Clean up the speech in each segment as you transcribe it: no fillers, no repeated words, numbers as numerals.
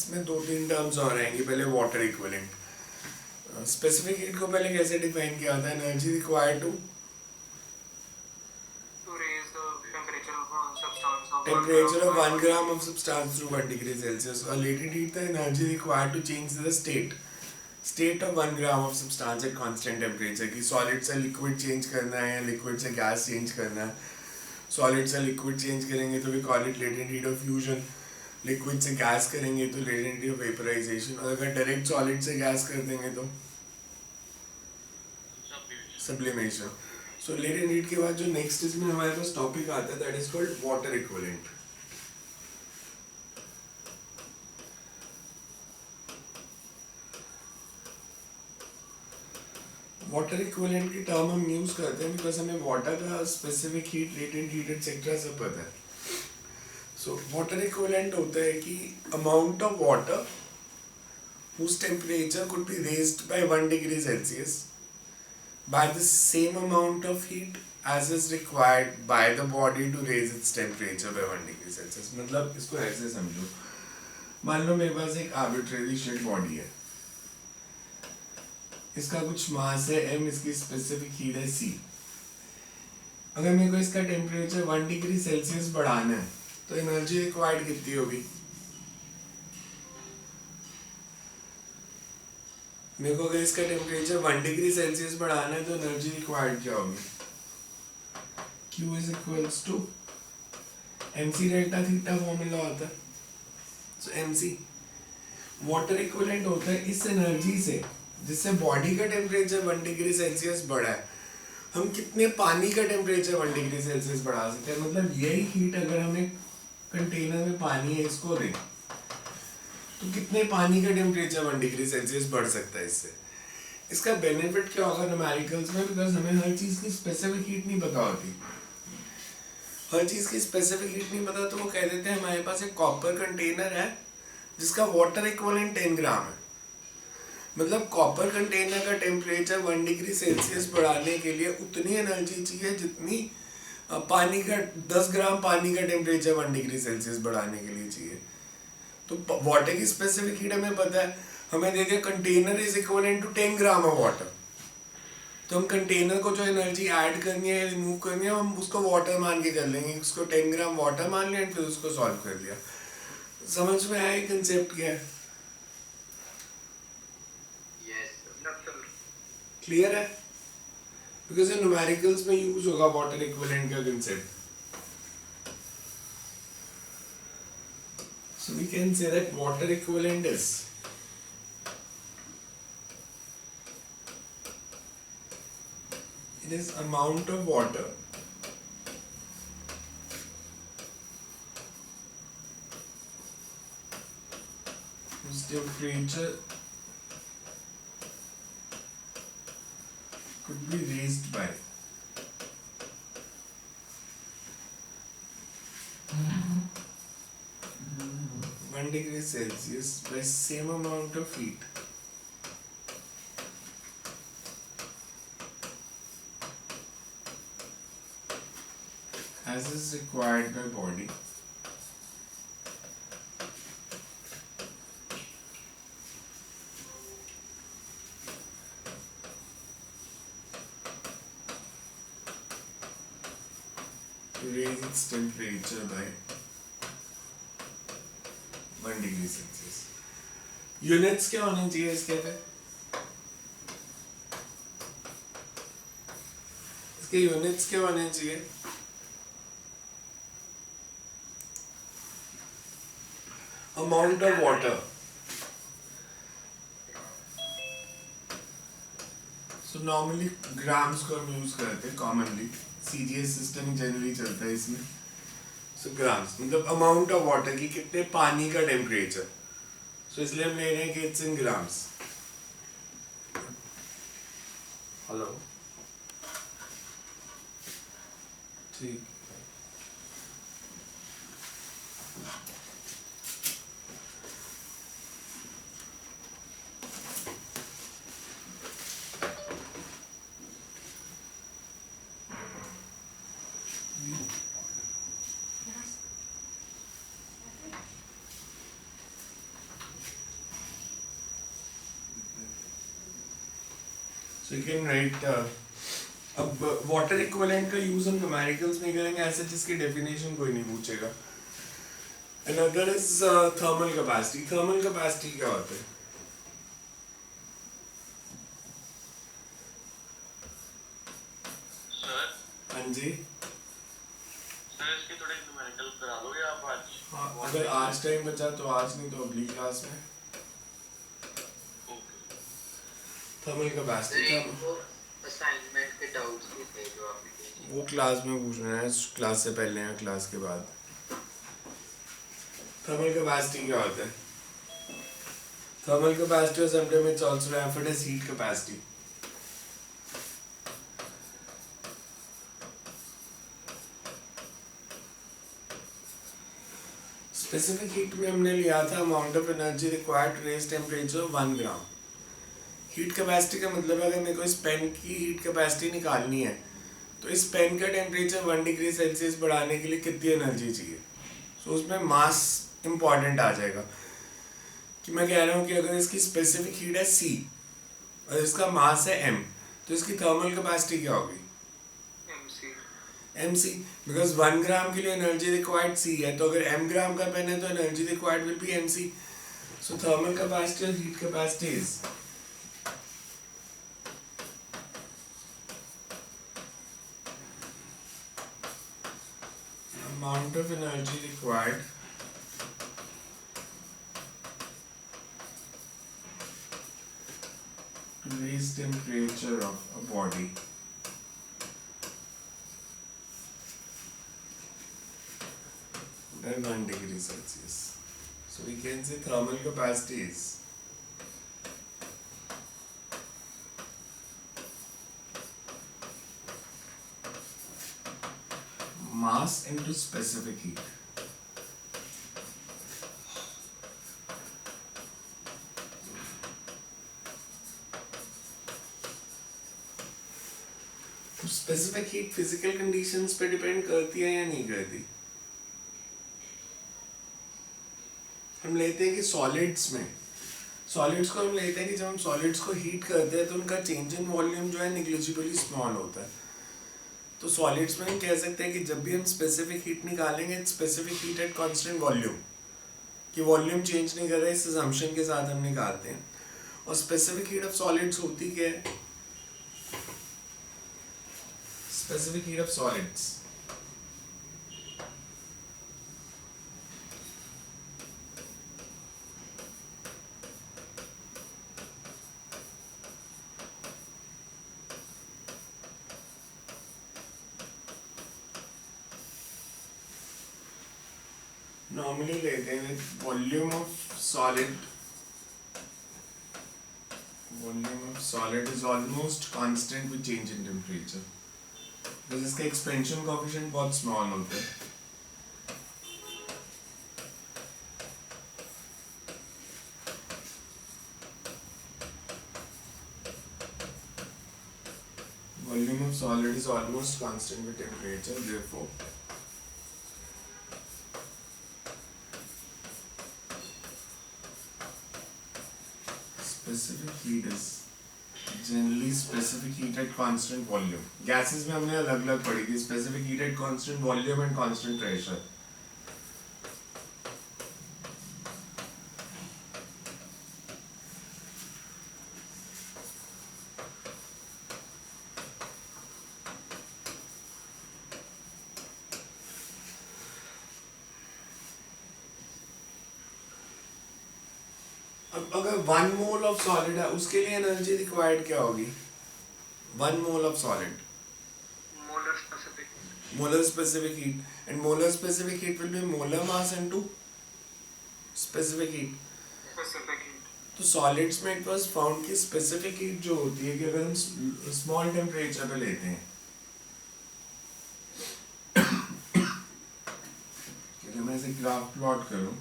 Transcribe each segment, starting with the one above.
इसमें दो तीन टर्म्स और आएंगी. पहले वाटर इक्विवेलेंट. स्पेसिफिक हीट को पहले कैसे डिफाइन किया था? Energy required to temperature of 1 gram of substance to 1 degree Celsius. और latent heat the energy required to change the state of 1 gram of substance at constant temperature. कि solid से liquid change करना है या liquid से gas change करना है. solid से liquid change करेंगे तो we call it latent heat of fusion. liquid से gas करेंगे तो latent heat of vaporization. और अगर direct solid से gas कर देंगे तो sublimation. So latent heat के बाद जो next इसमें हमारे पास topic आता है that is called water equivalent. Water equivalent की टर्म हम यूज करते हैं बिकॉज हमें वाटर का specific heat, latent heat etcetera सब पता है. सो वाटर इक्विवेलेंट होता है कि amount of water whose temperature could be raised by 1 degree Celsius by the same amount of heat as is required by the body to raise its temperature by 1 degree Celsius. मतलब इसको ऐसे समझो, मान लो मेरे पास एक आर्बिट्रेरी शेड बॉडी है, इसका कुछ मास है m, इसकी स्पेसिफिक हीट है c. अगर मेरे को इसका टेम्परेचर 1 डिग्री सेल्सियस बढ़ाना है तो एनर्जी रिक्वायर्ड कितनी होगी? मेरे को अगर इसका टेम्परेचर 1 डिग्री सेल्सियस बढ़ाना है तो एनर्जी रिक्वायर्ड क्या होगी? Q is equals to mc delta theta formula होता है. सो mc वाटर इक्विवेलेंट होता है इस एनर्जी से जिससे बॉडी का टेम्परेचर 1 डिग्री सेल्सियस बढ़ा है. हम कितने पानी का टेम्परेचर 1 डिग्री सेल्सियस बढ़ा सकते हैं? मतलब यही हीट अगर हमें कंटेनर में पानी है इसको दें तो कितने पानी का टेम्परेचर 1 डिग्री सेल्सियस बढ़ सकता है इससे? इसका बेनिफिट क्या होगा न्यूमेरिकल्स में? बिकॉज हमें हर चीज़ की स्पेसिफिक हीट नहीं पता होती. हर चीज़ की स्पेसिफिक हीट नहीं पता तो वो कह देते हैं हमारे पास एक कॉपर कंटेनर है जिसका वाटर इक्विवेलेंट 10 ग्राम है. मतलब कॉपर कंटेनर का टेम्परेचर 1 डिग्री सेल्सियस बढ़ाने के लिए उतनी एनर्जी चाहिए जितनी पानी का 10 ग्राम पानी का टेम्परेचर 1 डिग्री सेल्सियस बढ़ाने के लिए चाहिए. तो वाटर की स्पेसिफिक हीट हमें पता है, हमें दे दिया container is equivalent to 10 gram of water. तो हम कंटेनर को जो एनर्जी ऐड करनी है रिमूव करनी है हम उसको वाटर मान के कर लेंगे. उसको 10 ग्राम वाटर मान लिया फिर उसको सॉल्व कर लिया. समझ में आया कंसेप्ट क्या है? क्लियर है? बिकॉज ये न्यूमेरिकल्स में यूज होगा वाटर इक्विवेलेंट का concept. So we can say that water equivalent is it is amount of water whose temperature could be raised by 1 degree Celsius by same amount of heat as is required by body to raise its temperature by 1 degree Celsius. Units क्या होने चाहिए इसके पे? इसके units क्या होने चाहिए? Amount of water. So normally grams को हम यूज करते हैं कॉमनली. सीजीएस सिस्टम जनरली चलता है इसमें. सो ग्राम्स मतलब अमाउंट ऑफ वाटर की कितने पानी का टेम्परेचर. सो इसलिए हम ले रहे हैं कि इट्स इन ग्राम्स. हेलो ठीक. So you can write अब वाटर इक्विवेलेंट का यूज हम न्यूमेरिकल्स में करेंगे ऐसे जिसकी डेफिनेशन कोई नहीं पूछेगा. Another is thermal capacity. Thermal capacity क्या होता है? सर हाँ जी. सर इसके थोड़े न्यूमेरिकल करा दोगे आप आज? हाँ, अगर आज टाइम बचा तो आज, नहीं तो अगली क्लास में. थर्मल कैपेसिटी असाइनमेंट के डाउट्स भी थे जो आपने भेजे. वो क्लास में पूछना है, क्लास से पहले या क्लास के बाद. थर्मल कैपेसिटी क्या होता है? थर्मल कैपेसिटी और sometimes it's also referred as heat capacity. Specific heat में हमने लिया था amount of energy required to raise temperature 1 gram. Heat capacity का मतलब है अगर मेरे को इस पेन की हीट कैपेसिटी निकालनी है तो इस पेन का टेम्परेचर 1 डिग्री सेल्सियस बढ़ाने के लिए कितनी एनर्जी चाहिए. सो उसमें मास इम्पॉर्टेंट आ जाएगा कि मैं कह रहा हूँ कि अगर इसकी स्पेसिफिक हीट है C और इसका मास है M तो इसकी थर्मल कैपेसिटी क्या होगी? MC. बिकॉज 1 ग्राम के लिए एनर्जी रिक्वायर्ड C है, तो अगर M ग्राम का पेन है तो energy required will be MC. So thermal capacity और heat capacity is amount of energy required to raise temperature of a body by 1 degree Celsius. So we can say thermal capacity is mass into specific heat. तो specific heat physical conditions पे depend करती है या नहीं करती? हम लेते हैं कि सॉलिड्स को हम लेते हैं कि जब हम सॉलिड्स को हीट करते हैं तो उनका चेंज इन वॉल्यूम जो है निग्लिजिबली स्मॉल होता है. तो सॉलिड्स में हम कह सकते हैं कि जब भी हम स्पेसिफिक हीट निकालेंगे specific heat at constant volume, कि वॉल्यूम चेंज नहीं कर रहा है, इस असम्पशन के साथ हम निकालते हैं. और स्पेसिफिक हीट ऑफ सॉलिड्स होती क्या है? Specific heat of solids normally लेते हैं volume of solid is almost constant with change in temperature, because इसका एक्सपेंशन कोएफिशिएंट बहुत स्मॉल होता है. Volume of solid is almost constant with temperature, therefore specific heat is generally specific heat at constant volume. Gases में हमने अलग अलग पढ़ी थी, specific heat at constant volume and constant pressure. अब अगर 1 मोल ऑफ सॉलिड है उसके लिए एनर्जी रिक्वायर्ड क्या होगी? 1 mole of solid molar specific heat, and molar specific heat will be molar mass into specific heat. तो सॉलिड्स में it was found कि स्पेसिफिक हीट जो होती है कि अगर हम स्मॉल टेम्परेचर पे लेते हैं, कि मैं इसे ग्राफ प्लॉट करूं,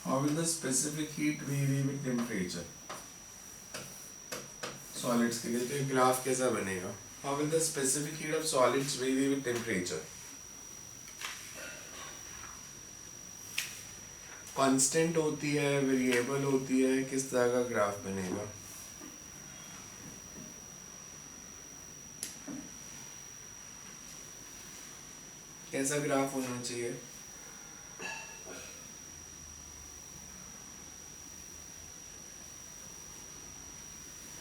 how will the specific heat vary with temperature? Solids के लिए तो एक ग्राफ कैसा बनेगा? How will the specific heat of solids vary with temperature? Constant होती है, वेरिएबल होती है, किस तरह का ग्राफ बनेगा? कैसा ग्राफ होना चाहिए?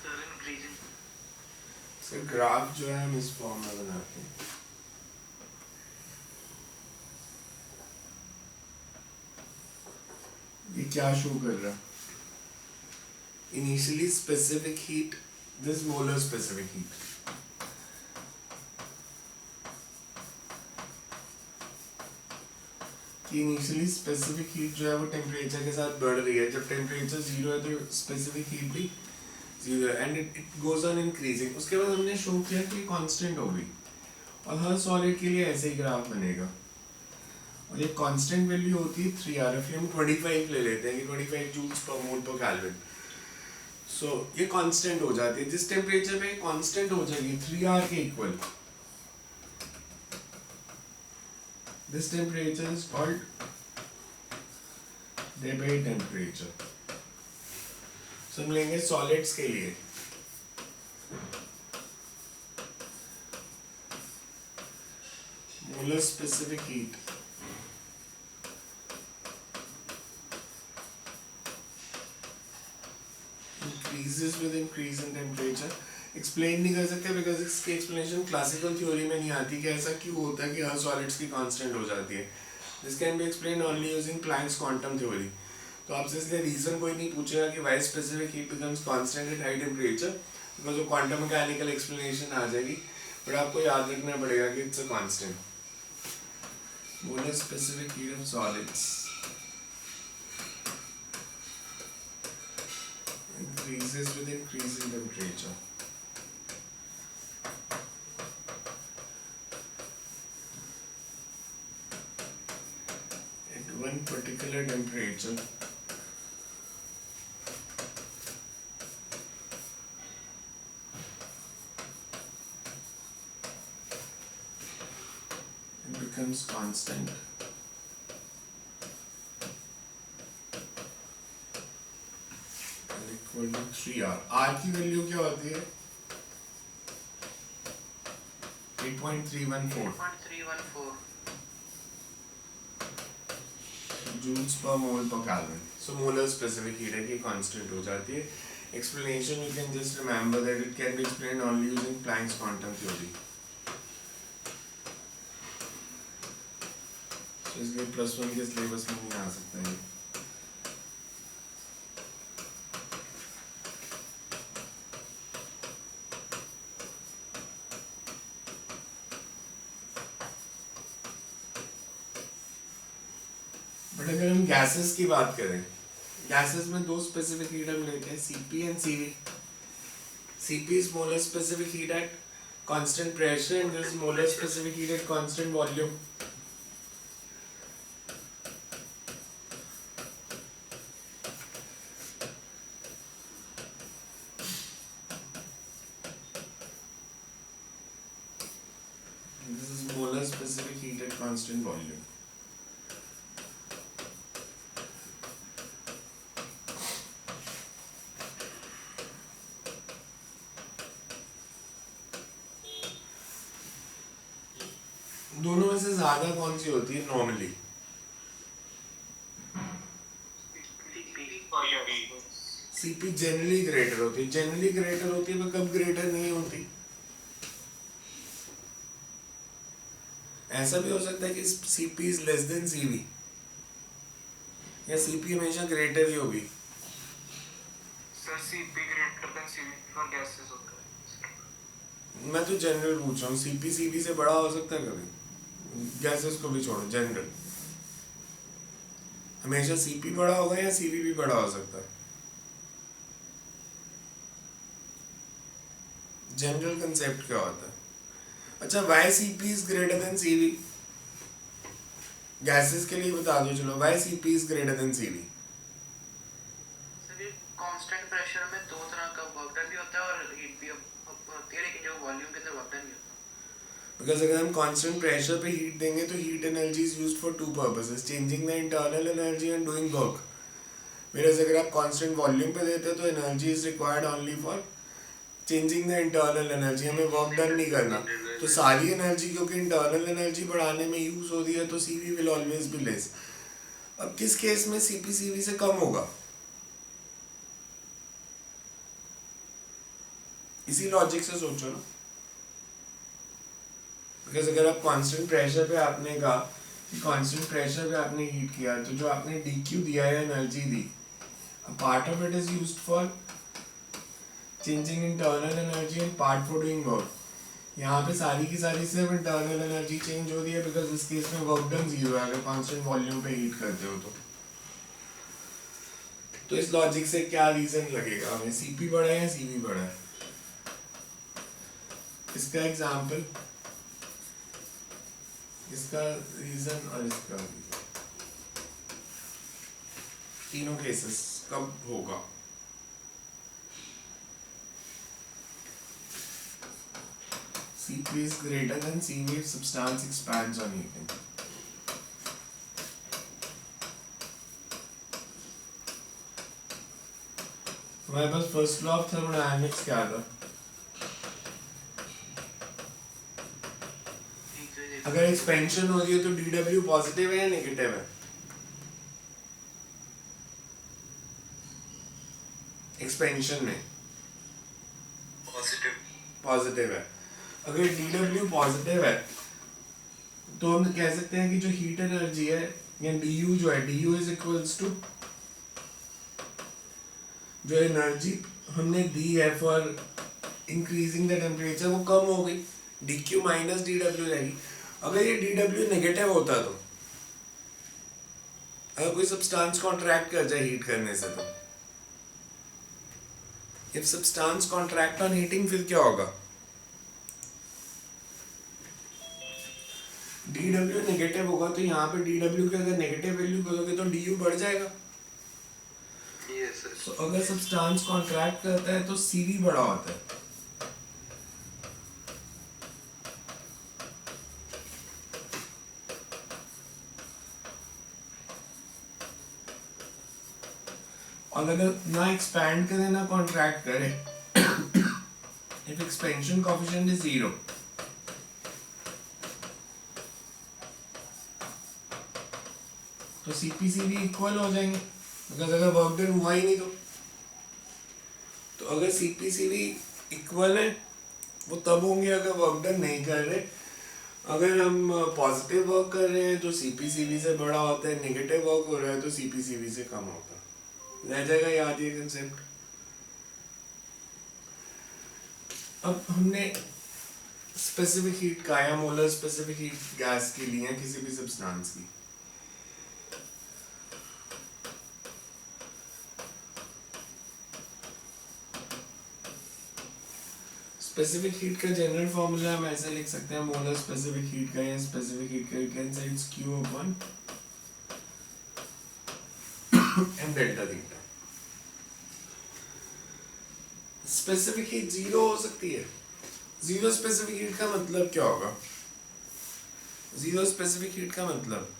Sir increasing. सर ग्राफ जो है हम इस फॉर्म में बनाते हैं। ये क्या शो कर रहा है? Initially specific heat, this molar specific heat. कि इनिशियली स्पेसिफिक हीट जो है वो टेम्परेचर के साथ बढ़ रही है। जब टेम्परेचर जीरो है तो स्पेसिफिक हीट भी जीरो है, and it goes on increasing. उसके बाद हमने शो किया कि कांस्टेंट हो गई, और हर सॉलिड के लिए ऐसे ही ग्राफ बनेगा। और ये कांस्टेंट वैल्यू होती है 3R। फिर हम 25 ले लेते हैं कि 25 joules per mole per kelvin. सो ये कांस्टेंट हो जाती है। जिस टेम्परेचर पे कांस्टेंट हो जाएगी 3R के equal, this temperature is called Debye temperature. So हम लेंगे सॉलिड्स के लिए। Molar specific heat increases with increase in temperature। Explain नहीं कर सकते बिकॉज इसकी एक्सप्लेनेशन क्लासिकल थ्योरी में नहीं आती कि ऐसा क्यों होता है कि हर सॉलिड्स की कांस्टेंट हो जाती है। This can be explain only using Planck's quantum theory. तो आपसे इसलिए रीजन कोई नहीं पूछेगा कि why specific heat becomes constant at high temperature, because वो क्वांटम मैकेनिकल एक्सप्लेनेशन आ जाएगी। बट आपको याद रखना पड़ेगा कि it's a constant. Molar specific heat of solids increases with increase in temperature. At one particular temperature, it becomes constant. Equal to 3R. R की value क्या होती है? 8.314 joules per mole per kelvin. So molar specific heat है कि constant हो जाती है। Explanation you can just remember that it can be explained only using Planck's quantum theory. So इसलिए +1 के सिलेबस में नहीं आ सकता है। बट अगर हम गैसेस की बात करें, गैसेस में दो स्पेसिफिक हीट हम लेते हैं, Cp and Cv। Cp is molar specific heat at constant pressure and this is molar specific heat at constant volume. This is molar specific heat at constant volume. दोनों में से ज्यादा कौन सी होती है नॉर्मली? Cp जनरली ग्रेटर होती है। Generally greater होती है, पर कब ग्रेटर नहीं होती? ऐसा भी हो सकता है कि Cp is less than Cv, या Cp हमेशा ग्रेटर ही होगी। Sir Cp greater than Cv for gases होता है। मैं तो जनरल पूछ रहा हूँ, Cp Cv से बड़ा हो सकता है कभी? गैसेस को भी छोड़ो, जनरल हमेशा Cp बड़ा होगा या Cv भी बड़ा हो सकता है? जनरल कंसेप्ट क्या होता है? अच्छा, why Cp is greater than Cv? Gases के लिए बता दो चलो, why Cp is greater than Cv? Sir ये कांस्टेंट प्रेशर में दो तरह का वर्क डन भी होता है और हीट भी होती है, लेकिन जो वॉल्यूम के अंदर वर्क डन नहीं होता। बिकॉज अगर हम कांस्टेंट प्रेशर पे हीट देंगे तो heat energy is used for to purposes, changing the internal energy and doing work. Whereas अगर आप कांस्टेंट वॉल्यूम पे देते हैं तो energy is required only for changing the internal energy, हमें वर्क डन नहीं करना। तो सारी एनर्जी क्योंकि इंटरनल एनर्जी बढ़ाने में यूज हो रही है तो CV will always be less. अब किस केस में सीपी सीवी से कम होगा, इसी लॉजिक से सोचो ना। बिकॉज अगर आप कांस्टेंट प्रेशर पे आपने कहा कि कांस्टेंट प्रेशर पे आपने हीट किया तो जो आपने डीक्यू दिया है energy the, a part of it is used for changing internal energy and part for doing work। यहाँ पे सारी की सारी सिर्फ इंटरनल एनर्जी चेंज हो रही है बिकॉज इस केस में वर्क डन जीरो है अगर कांस्टेंट वॉल्यूम पे हीट करते हो तो इस लॉजिक से क्या रीजन लगेगा हमें, सीपी बड़ा है या सीवी बड़ा है। इसका एग्जांपल, इसका रीजन और इसका रीजन, तीनों केसेस कब होगा। Cp is greater than Cv if substance expands on heating। हमारे पास फर्स्ट लॉ ऑफ थर्मोडायनेमिक्स क्या था, अगर एक्सपेंशन हो रही है तो dW पॉजिटिव है या नेगेटिव है। एक्सपेंशन में पॉजिटिव है। अगर dW पॉजिटिव है तो हम कह सकते हैं कि जो हीट एनर्जी है या du जो है, du इज इक्वल्स टू जो एनर्जी हमने दी है फॉर इंक्रीजिंग द टेम्परेचर वो कम हो गई, dq माइनस dW रहेगी। अगर ये dW नेगेटिव होता तो अगर कोई सब्सटेंस कॉन्ट्रैक्ट कर जाए हीट करने से तो if substance contract on heating फिर क्या होगा, dW नेगेटिव होगा तो यहाँ पे dW के अगर नेगेटिव वैल्यू करोगे तो du बढ़ जाएगा। Yes, sir. तो अगर सब्सटेंस कॉन्ट्रैक्ट करता है तो Cv बड़ा होता है। और अगर ना एक्सपैंड करे ना कॉन्ट्रैक्ट करे इफ एक्सपेंशन कोएफिशिएंट इज 0 तो Cp Cv इक्वल हो जाएंगे बिकॉज अगर वर्क डन हुआ ही नहीं तो अगर Cp Cv इक्वल है वो तब होंगे अगर वर्क डन नहीं कर रहे। अगर हम पॉजिटिव वर्क कर रहे हैं तो Cp Cv से बड़ा होता है, नेगेटिव वर्क हो रहा है तो Cp Cv से कम होता है। रह जाएगा याद ये कंसेप्ट। अब हमने स्पेसिफिक हीट का या मोलर स्पेसिफिक हीट गैस के लिए किसी भी सब्सटेंस की, स्पेसिफिक हीट का जनरल फॉर्मूला हम ऐसे लिख सकते हैं, मोलर स्पेसिफिक हीट का या स्पेसिफिक हीट का, you can say it's Q upon m delta theta. Specific heat zero हो सकती है। जीरो स्पेसिफिक हीट का मतलब क्या होगा, जीरो स्पेसिफिक हीट का मतलब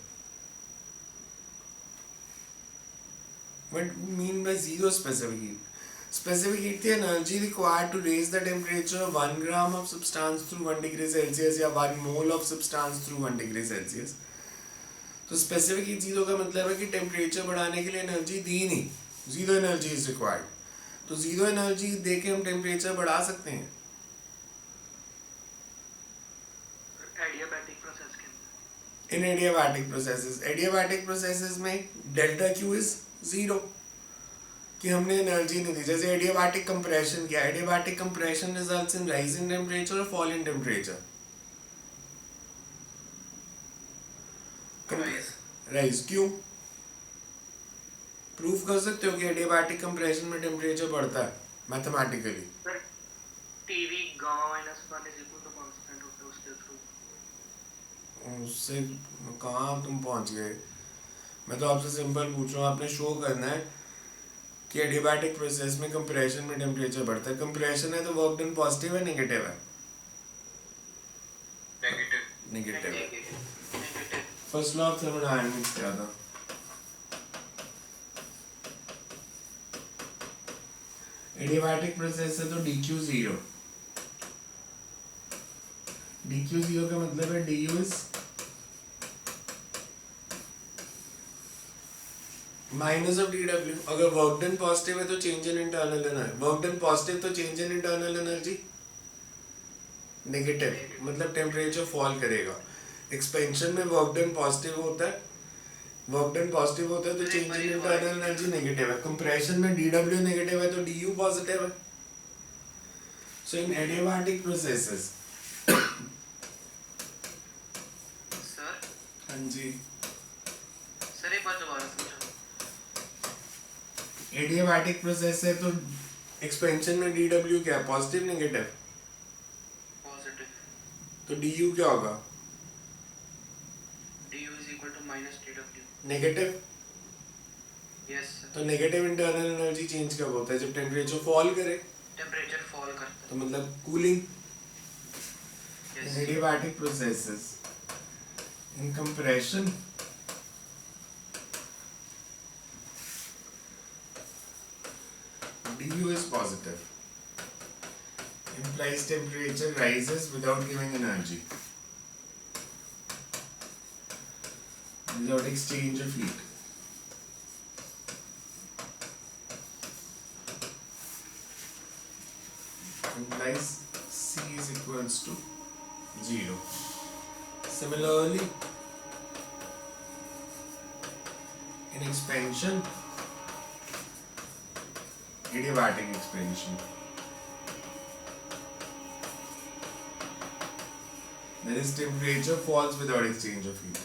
what mean by zero specific heat. Specific heat the energy required to raise the temperature of 1 gram of substance through 1 degree Celsius या 1 mole of substance through 1 degree Celsius। तो specific heat zero का मतलब है कि temperature बढ़ाने के लिए energy दी नहीं, जीरो एनर्जी इज रिक्वायर्ड। तो जीरो एनर्जी दे के हम टेम्परेचर बढ़ा सकते हैं Adiabatic process के अंदर। इन एडियाबैटिक प्रोसेसेस। एडियाबैटिक प्रोसेसेस में डेल्टा क्यू इज जीरो कि हमने एनर्जी नहीं दी। जैसे एडियाबैटिक कंप्रेशन किया, adiabatic compression results in rise in temperature और फॉल इन टेम्परेचर। राइज क्यों प्रूफ कर सकते हो कि एडियाबैटिक कंप्रेशन में टेम्परेचर बढ़ता है mathematically. Sir TV gamma minus 1 is equal to constant होता है उसके थ्रू। उससे कहाँ तुम पहुंच गए। मैं तो आपसे सिंपल पूछ रहा हूँ, आपने शो करना है कि एडियाबैटिक प्रोसेस में कंप्रेशन में टेम्परेचर बढ़ता है। कंप्रेशन है तो वर्क डन पॉजिटिव है नेगेटिव है, नेगेटिव है। Negative. First law of thermodynamics क्या था? एडियाबैटिक प्रोसेस है तो dq जीरो। dq जीरो का मतलब है du is minus of dw। अगर वर्क डन पॉजिटिव है तो change in internal energy, work done positive तो change in internal energy negative, मतलब टेम्परेचर फॉल करेगा। एक्सपेंशन में वर्क डन पॉजिटिव होता है, वर्क डन पॉजिटिव होता है तो change in internal energy negative है। कंप्रेशन में dw नेगेटिव है तो du पॉजिटिव है। So in adiabatic processes sir हाँ जी, सर एक बार दोबारा समझाओ। एडियाबैटिक प्रोसेस है तो एक्सपेंशन में dw क्या है, पॉजिटिव नेगेटिव? पॉजिटिव। तो du क्या होगा? du is equal to minus dw। Negative. Yes sir. तो नेगेटिव इंटरनल एनर्जी चेंज कब होता है? जब टेम्परेचर फॉल करे, टेम्परेचर फॉल करता तो मतलब कूलिंग। है। In yes. adiabatic processes, in compression, du is positive, implies temperature rises without giving energy, without exchange of heat. Implies C is equals to 0. Similarly, in expansion, adiabatic expansion, there is temperature falls without exchange of heat.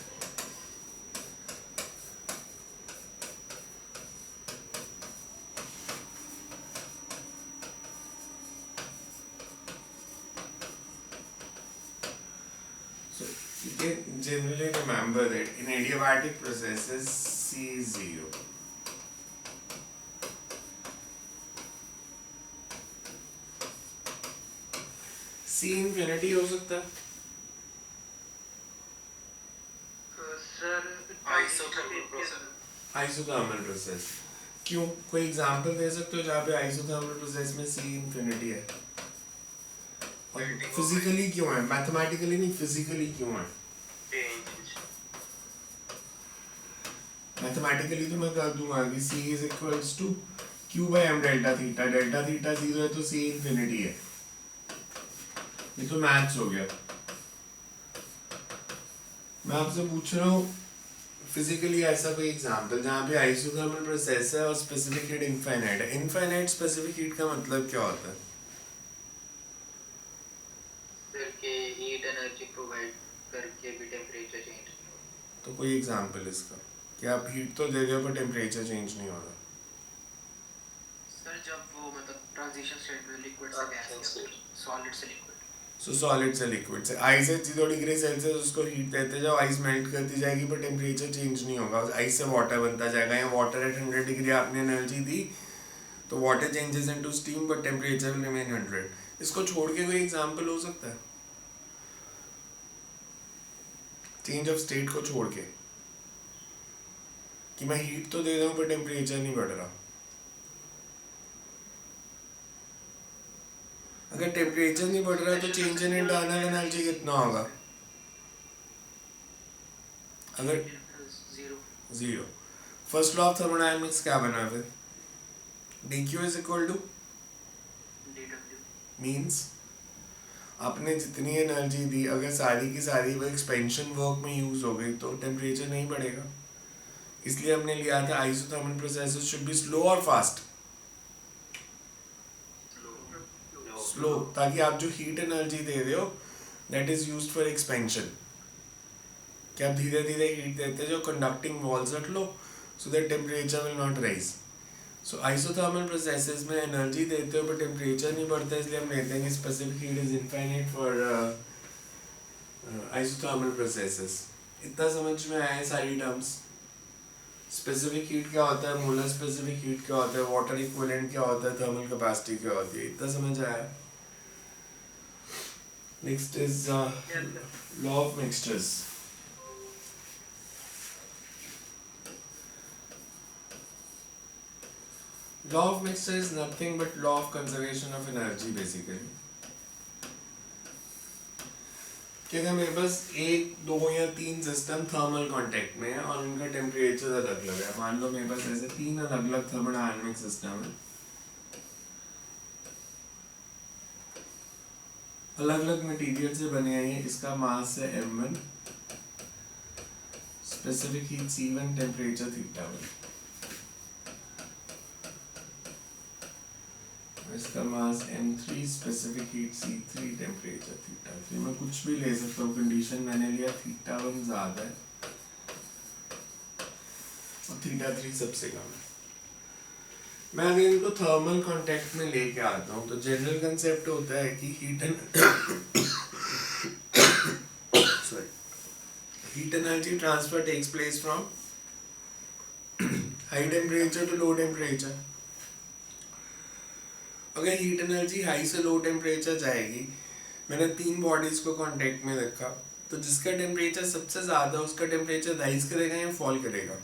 So you can generally remember that in adiabatic processes C is 0. C infinity हो सकता है। Sir Isothermal process। Isothermal process क्यों? कोई example दे सकते हो जहाँ पे isothermal process में C इंफिनिटी है? और फिजिकली क्यों है? मैथमेटिकली नहीं, फिजिकली क्यों है? मैथमेटिकली तो मैं कर दूंगा कि C is equals to Q by m delta theta, delta theta 0 है तो C इंफिनिटी है। ये तो मैथ्स हो गया। मैं आपसे पूछ रहा हूँ फिजिकली ऐसा कोई एग्जांपल जहाँ पे आइसोथर्मल प्रोसेस है और स्पेसिफिक हीट इनफाइनाइट है। इनफाइनाइट स्पेसिफिक हीट का मतलब क्या होता है? करके हीट एनर्जी प्रोवाइड करके भी टेम्परेचर चेंज नहीं होता। तो कोई एग्जांपल इसका कि आप हीट तो दे रहे हो पर टेम्परेचर चेंज नहीं हो रहा। सर जब वो मतलब ट्रांजिशन स्टेट में लिक्विड से गैस, सॉलिड से लिक्विड। सो सॉलिड से लिक्विड से आइस है 0 डिग्री सेल्सियस, उसको हीट देते जाओ, आइस मेल्ट करती जाएगी पर टेम्परेचर चेंज नहीं होगा। आइस से वाटर बनता जाएगा, या वाटर एट 100 डिग्री आपने एनर्जी दी तो water changes into steam but temperature will remain 100। इसको छोड़ के कोई एग्जांपल हो सकता है? चेंज ऑफ स्टेट को छोड़ के कि मैं हीट तो दे रहा हूँ पर टेम्परेचर नहीं बढ़ रहा। अगर टेम्परेचर नहीं बढ़ रहा है तो चेंज इन इंटरनल एनर्जी कितना होगा? अगर zero. First law of thermodynamics क्या बना फिर? dq is equal to means आपने जितनी एनर्जी दी अगर सारी की सारी वो एक्सपेंशन वर्क में यूज हो गई तो टेम्परेचर नहीं बढ़ेगा। इसलिए हमने लिया था isothermal processes should be slow और फास्ट। स्लो ताकि आप जो हीट एनर्जी दे रहे हो that is used for expansion, कि आप धीरे धीरे हीट देते जो कंडक्टिंग वॉल्स रख लो so that temperature will not rise. So isothermal processes में एनर्जी देते हो पर टेम्परेचर नहीं बढ़ता, इसलिए हम लेते हैं कि specific heat is infinite for isothermal processes. इतना समझ में आया सारी टर्म्स? स्पेसिफिक हीट क्या होता है, मोलर स्पेसिफिक हीट क्या होता है, वाटर इक्विवेलेंट क्या होता है, थर्मल कैपेसिटी क्या होती है, इतना समझ आया? Next is Yes, sir. law of mixtures. Law of mixture is nothing but law of conservation of energy basically. कि अगर मेरे पास एक दो या तीन सिस्टम थर्मल कांटेक्ट में है और उनका टेम्परेचर अलग अलग है, मान लो मेरे पास ऐसे तीन अलग अलग थर्मोडायनामिक सिस्टम है, अलग अलग मटेरियल से बने हैं, इसका मास है m1, specific heat c1, temperature θ1, इसका मास m3, specific heat c3, temperature θ3। मैं कुछ भी ले सकता हूँ, कंडीशन मैंने लिया θ1 ज्यादा है और θ3 सबसे कम है। मैं अगर इनको थर्मल कांटेक्ट में लेके आता हूँ तो जनरल कंसेप्ट होता है कि heat energy transfer takes place from high temperature to low temperature. अगर हीट एनर्जी हाई से लो टेम्परेचर जाएगी, मैंने तीन बॉडीज को कांटेक्ट में रखा, तो जिसका टेम्परेचर सबसे ज्यादा उसका टेम्परेचर राइज करेगा या फॉल करेगा?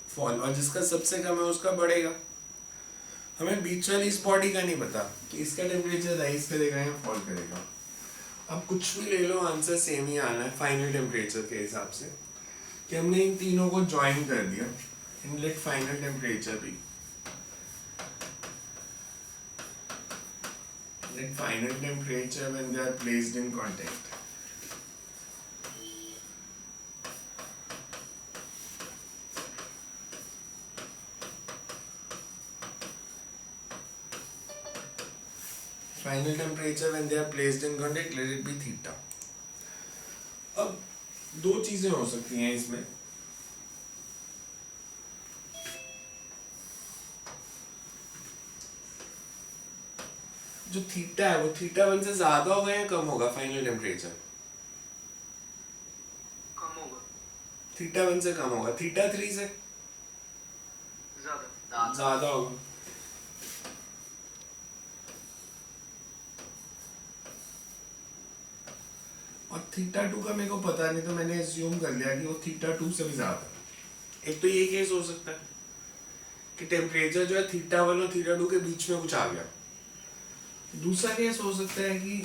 फॉल। और जिसका सबसे कम है उसका बढ़ेगा। हमें बीच वाली इस बॉडी का नहीं पता कि इसका टेम्परेचर राइज करेगा या फॉल करेगा। अब कुछ भी ले लो, आंसर सेम ही आना है फाइनल टेम्परेचर के हिसाब से, कि हमने इन तीनों को ज्वाइन कर दिया, इनलेट फाइनल टेम्परेचर भी, let final temperature when they are placed in contact. Final temperature when they are placed in contact, let it be theta. अब दो चीजें हो सकती हैं इसमें, जो थीटा है वो θ1 से ज्यादा होगा या कम होगा फाइनल टेम्परेचर? कम होगा। θ1 से कम होगा, θ3 से ज्यादा होगा। और θ2 का मेरे को पता नहीं, तो मैंने एज्यूम कर लिया कि वो θ2 से भी ज्यादा। एक तो ये केस हो सकता है कि टेम्परेचर जो है θ1 और θ2 के बीच में कुछ आ गया। दूसरा केस हो सकता है कि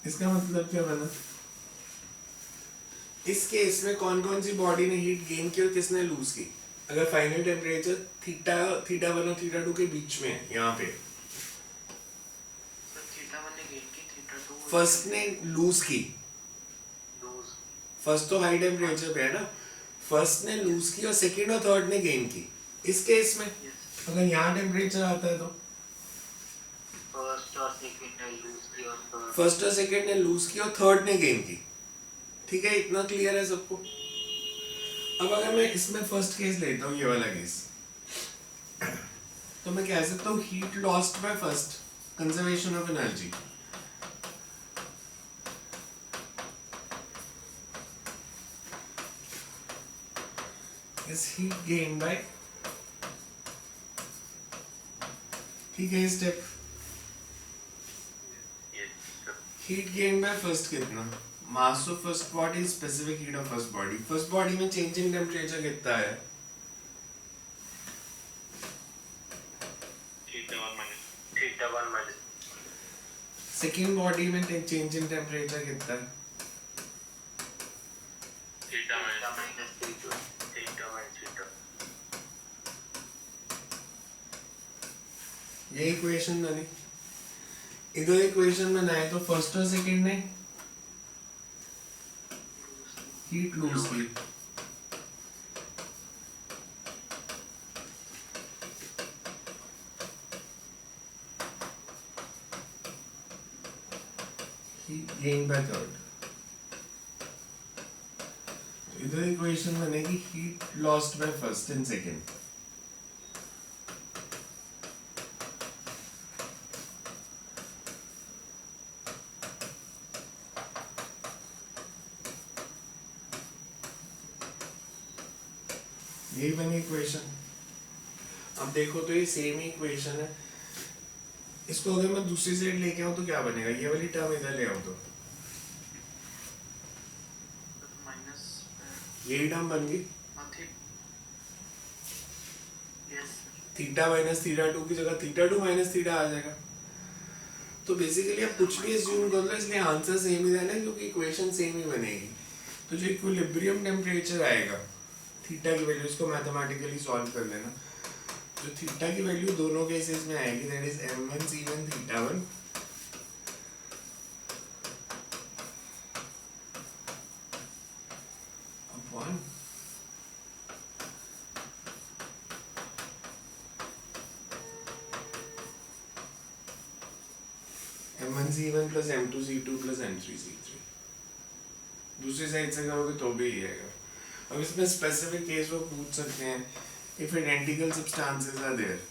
इसका मतलब क्या बना, इस केस में कौन कौन सी बॉडी ने हीट गेन की और किसने लूज की? अगर फाइनल टेम्परेचर θ1 और θ2 के बीच में है, यहाँ पे फर्स्ट ने लूज की, फर्स्ट तो हाई टेम्परेचर पे है ना, फर्स्ट ने लूज की और सेकंड और थर्ड ने गेन की। इस केस में अगर यहाँ टेम्परेचर आता है तो फर्स्ट और सेकंड ने लूज की और थर्ड ने गेन की। ठीक है, इतना क्लियर है सबको? अब अगर मैं इसमें फर्स्ट केस लेता हूँ, ये वाला केस, तो मैं कह सकता हूँ heat lost by first, conservation of energy, is heat gained by, ठीक है step, heat gain by first कितना? Mass of first body, specific heat of first body. First body में चेंज इन टेम्परेचर कितना है? θ1 सेकेंड बॉडी में change in temperature कितना है? ये इक्वेशन बनी। इधर इक्वेशन बनाए तो फर्स्ट और सेकंड ने हीट लूज की, हीट गेन बाय थर्ड। इधर इक्वेशन बनेगी heat lost by first and second. यही बनी इक्वेशन। अब देखो तो ये सेम ही इक्वेशन है, इसको अगर मैं दूसरी साइड लेके आऊँ तो क्या बनेगा, ये वाली टर्म इधर ले आऊँ तो माइनस यही टर्म बन गई, yes theta minus theta two की जगह थीटा टू माइनस थीटा आ जाएगा। तो बेसिकली आप कुछ भी एज्यूम कर लो, इसलिए आंसर सेम ही रहना है क्योंकि इक्वेशन सेम ही बनेगी। तो जो इक्विलिब्रियम टेम्परेचर आएगा थीटा की वैल्यू, इसको मैथमेटिकली सॉल्व कर लेना, जो थीटा की वैल्यू दोनों केसेस में आएगी that is m1 c1 theta 1 upon m1 c1 plus m2 c2 plus m3 c3। दूसरी साइड से करोगे तो भी ये आएगा। अब इसमें स्पेसिफिक केस वो पूछ सकते हैं if identical substances are there,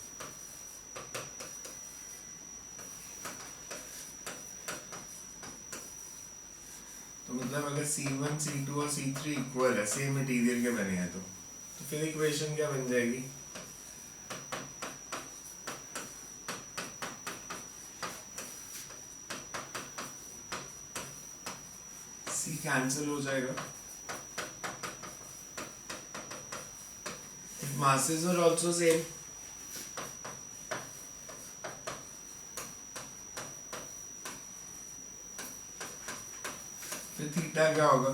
तो मतलब अगर C1 C2 और C3 इक्वल है, सेम मटेरियल के बने हैं, तो फिर इक्वेशन क्या बन जाएगी, C कैंसिल हो जाएगा। If masses are also same, फिर थीटा क्या होगा,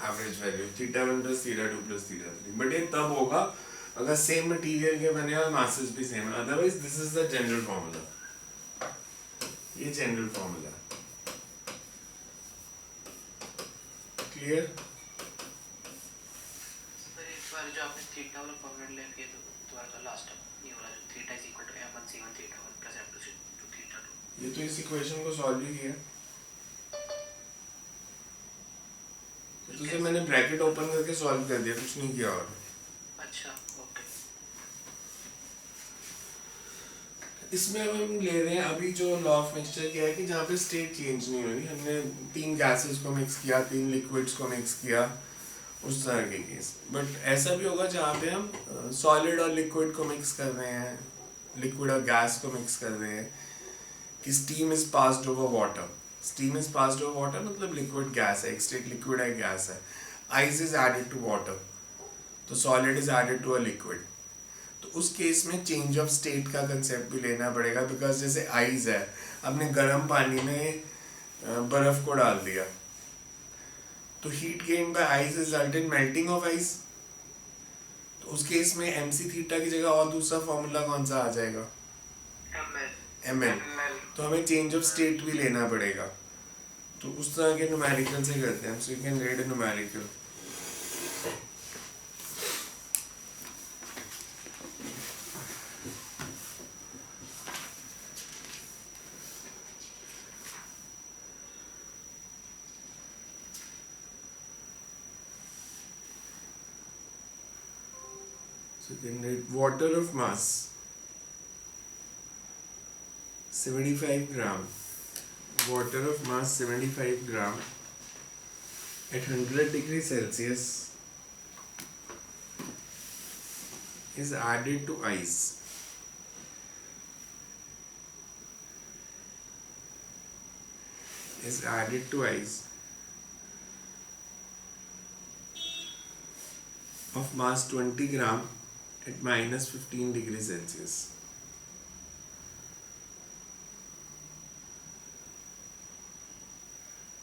average value theta 1 plus theta 2 plus theta 3। But ये तब होगा अगर सेम मटेरियल के बने और मासेस भी सेम है, otherwise this is the general formula, ये जनरल फॉर्मूला क्लियर। सर एक बार जो आपने थीटा वाला फॉर्मूला लेके दोबारा तो लास्ट नहीं हो रहा, जो theta is equal to m1 c1 theta 1 plus m2 c2 theta 2। ये तो इस इक्वेशन को सॉल्व ही किया, तो उसे मैंने ब्रैकेट ओपन करके सॉल्व कर दिया, कुछ नहीं किया और। अच्छा ओके। इसमें अब हम ले रहे हैं अभी जो लॉ ऑफ मिक्सचर क्या है कि जहाँ पे स्टेट चेंज नहीं हो रही, हमने 3 गैसेस को मिक्स किया, 3 लिक्विड्स को मिक्स किया, उस तरह के केस। बट ऐसा भी होगा जहाँ पे हम सॉलिड और लिक्विड को मिक्स कर रहे हैं, लिक्विड और गैस को मिक्स कर रहे हैं, कि steam is passed over water, steam is passed over water मतलब लिक्विड गैस है, एक स्टेट लिक्विड है गैस है, ice is added to water, तो solid is added to a liquid. तो उस केस में चेंज ऑफ स्टेट का कंसेप्ट भी लेना पड़ेगा, बिकॉज जैसे आइस है, आपने गर्म पानी में बर्फ को डाल दिया, तो heat gain by ice result in melting of ice. तो उस केस में mc थीटा की जगह और दूसरा फॉर्मूला कौन सा आ जाएगा, ml। तो हमें चेंज ऑफ स्टेट भी लेना पड़ेगा, तो उस तरह के न्यूमेरिकल से करते हैं। So you can read a numerical. So you can write water of mass 75 gram, water of mass 75 gram at 100 degrees Celsius is added to ice. Is added to ice of mass 20 gram at minus 15 degrees Celsius.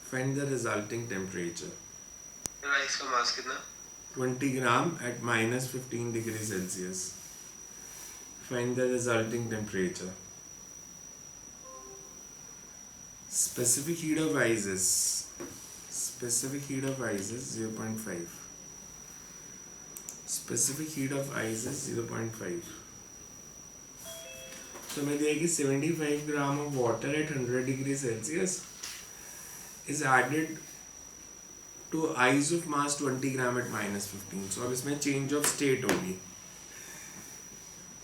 Find the resulting temperature. Rice का मास कितना? 20 gram at minus 15 degrees Celsius. Find the resulting temperature. Specific heat of ice is 0.5. Specific heat of ice is 0.5. So मैं देगी 75 gram of water at 100 degrees Celsius is added to ice of mass 20 gram at minus 15. So अब इसमें change of state होगी,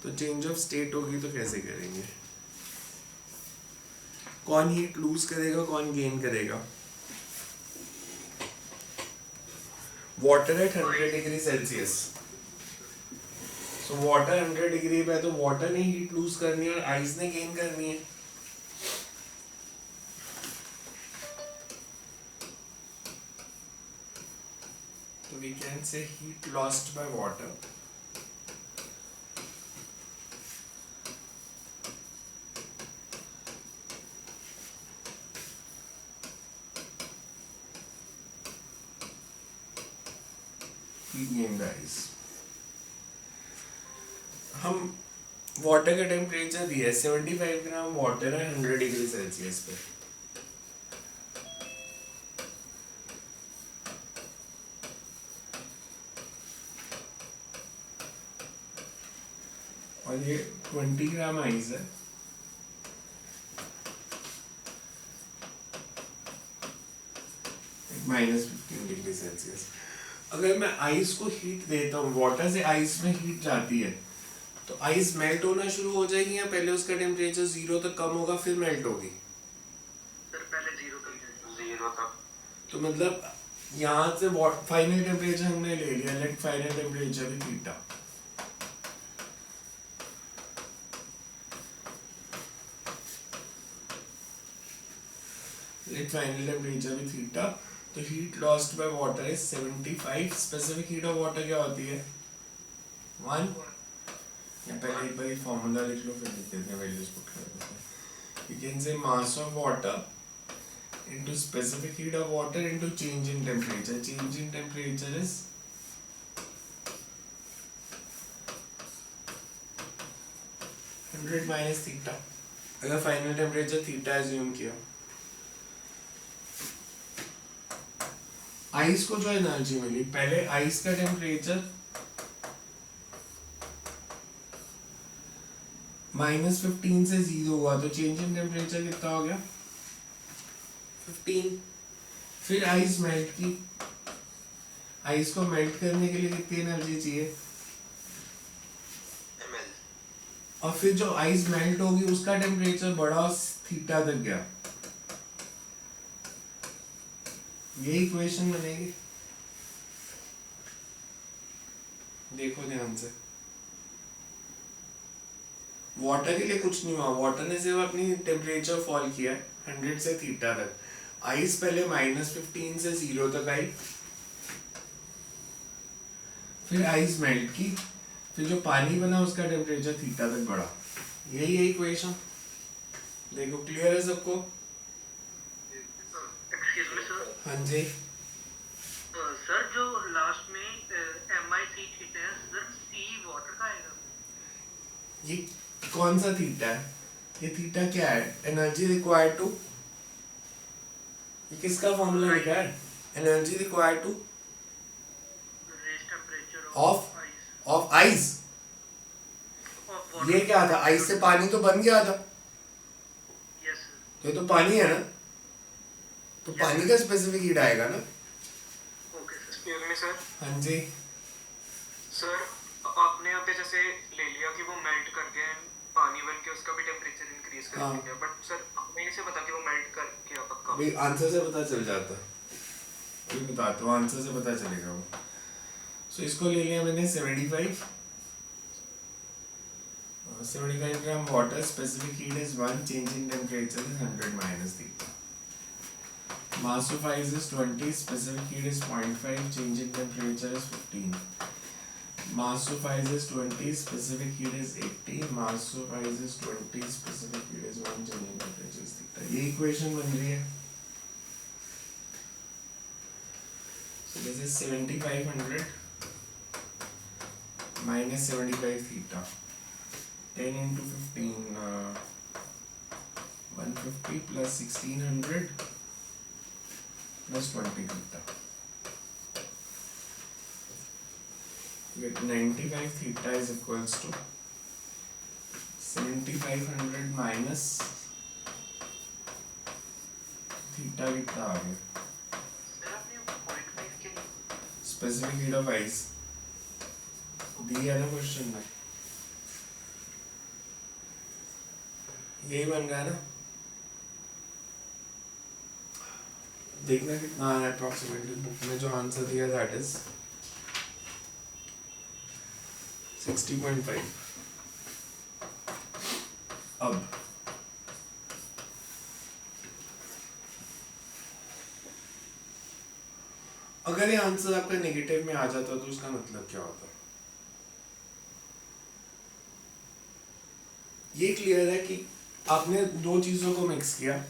तो change of state होगी तो कैसे करेंगे, कौन हीट लूज करेगा, कौन गेन करेगा, water at 100 degree Celsius. So water 100 degree पे है तो वाटर ने हीट लूज करनी है और आइस ने गेन करनी है। तो we can say heat lost by water heat gain by ice. हम वाटर का टेम्परेचर दिया है 75 ग्राम वाटर है 100 डिग्री सेल्सियस पे। और ये 20 ग्राम आइस है। -15 डिग्री सेल्सियस। अगर मैं आइस को हीट देता हूँ, वाटर से आइस में हीट जाती है तो आइस मेल्ट होना शुरू हो जाएगी या पहले उसका टेम्परेचर 0 तक कम होगा फिर मेल्ट होगी? सर पहले 0 तक 0 तक। तो मतलब यहाँ से फाइनल टेम्परेचर हमने ले लिया, लेट फाइनल टेम्परेचर भी थीटा। लेट फाइनल टेम्परेचर भी थीटा। तो heat lost by water is 75। Specific heat of water क्या होती है? 1। या पहले एक बार फॉर्मूला लिख लो फिर लिख देते हैं, वैल्यूज पुट कर देते हैं। You can say mass of water into specific heat of water into change in temperature. Change in temperature is -100 minus theta. अगर फाइनल टेम्परेचर थीटा एज्यूम किया, आइस को जो एनर्जी मिली, पहले आइस का टेम्परेचर -15 से 0 हुआ तो चेंज इन टेम्परेचर कितना हो गया? 15। फिर आइस मेल्ट की। आइस को मेल्ट करने के लिए कितनी एनर्जी चाहिए? ml। और फिर जो आइस मेल्ट होगी उसका टेम्परेचर बढ़ा थीटा तक गया। ये इक्वेशन बनेगी। देखो ध्यान से, वाटर के लिए कुछ नहीं हुआ, वाटर ने सिर्फ अपनी टेम्परेचर फॉल किया है 100 से थीटा तक। आइस पहले -15 से 0 तक आई, फिर आइस मेल्ट की, फिर जो पानी बना उसका टेम्परेचर थीटा तक बढ़ा। यही है इक्वेशन। देखो क्लियर है सबको? Excuse me sir. हाँ जी। सर जो लास्ट में MIC थीटा है सर, C वाटर का आएगा। ये कौन सा थीटा है? ये थीटा क्या है? एनर्जी रिक्वायर्ड टू, ये किसका फॉर्मूला लिखा है? Energy required to raise temperature of ice. ये क्या था? आइस से पानी तो बन गया था। Yes sir. तो ये तो पानी है ना, तो पानी का स्पेसिफिक हीट आएगा ना। Okay sir. Excuse me sir. हाँ जी। सर आपने यहाँ पे जैसे ले लिया कि वो मेल्ट कर गया, पानी बन के उसका भी टेम्परेचर इंक्रीज कर हाँ। दिया, बट सर हमें कैसे पता कि वो मेल्ट कर गया पक्का? भाई आंसर से पता चल जाता है। अभी बताता हूँ, आंसर से पता चलेगा वो। सो इसको ले लिया मैंने 75 gram water, specific heat is 1, change in temperature is 100 minus theta. Mass of ice is 20, specific heat is 0.5, change in temperature is 15. Mass of ice is 20, specific heat is 80, mass of ice is 20, specific heat is 1, change in temperature is theta. ये equation बन रही है। So this is 7500 minus 75 theta. 10 into 15, 150 plus 1600 plus 20 theta. Get 95 theta is equals to 7500 minus theta कितना आ गया? Sir आपने 0.5 के Specific heat of ice दिया ना क्वेश्चन में, यही बन रहा है ना। देखना कितना आ रहा है अप्रोक्सीमेटली बुक में जो आंसर दिया दैट इज 60.5। अब अगर ये आंसर आपका नेगेटिव में आ जाता तो उसका मतलब क्या होता? ये क्लियर है कि आपने दो चीजों को मिक्स किया।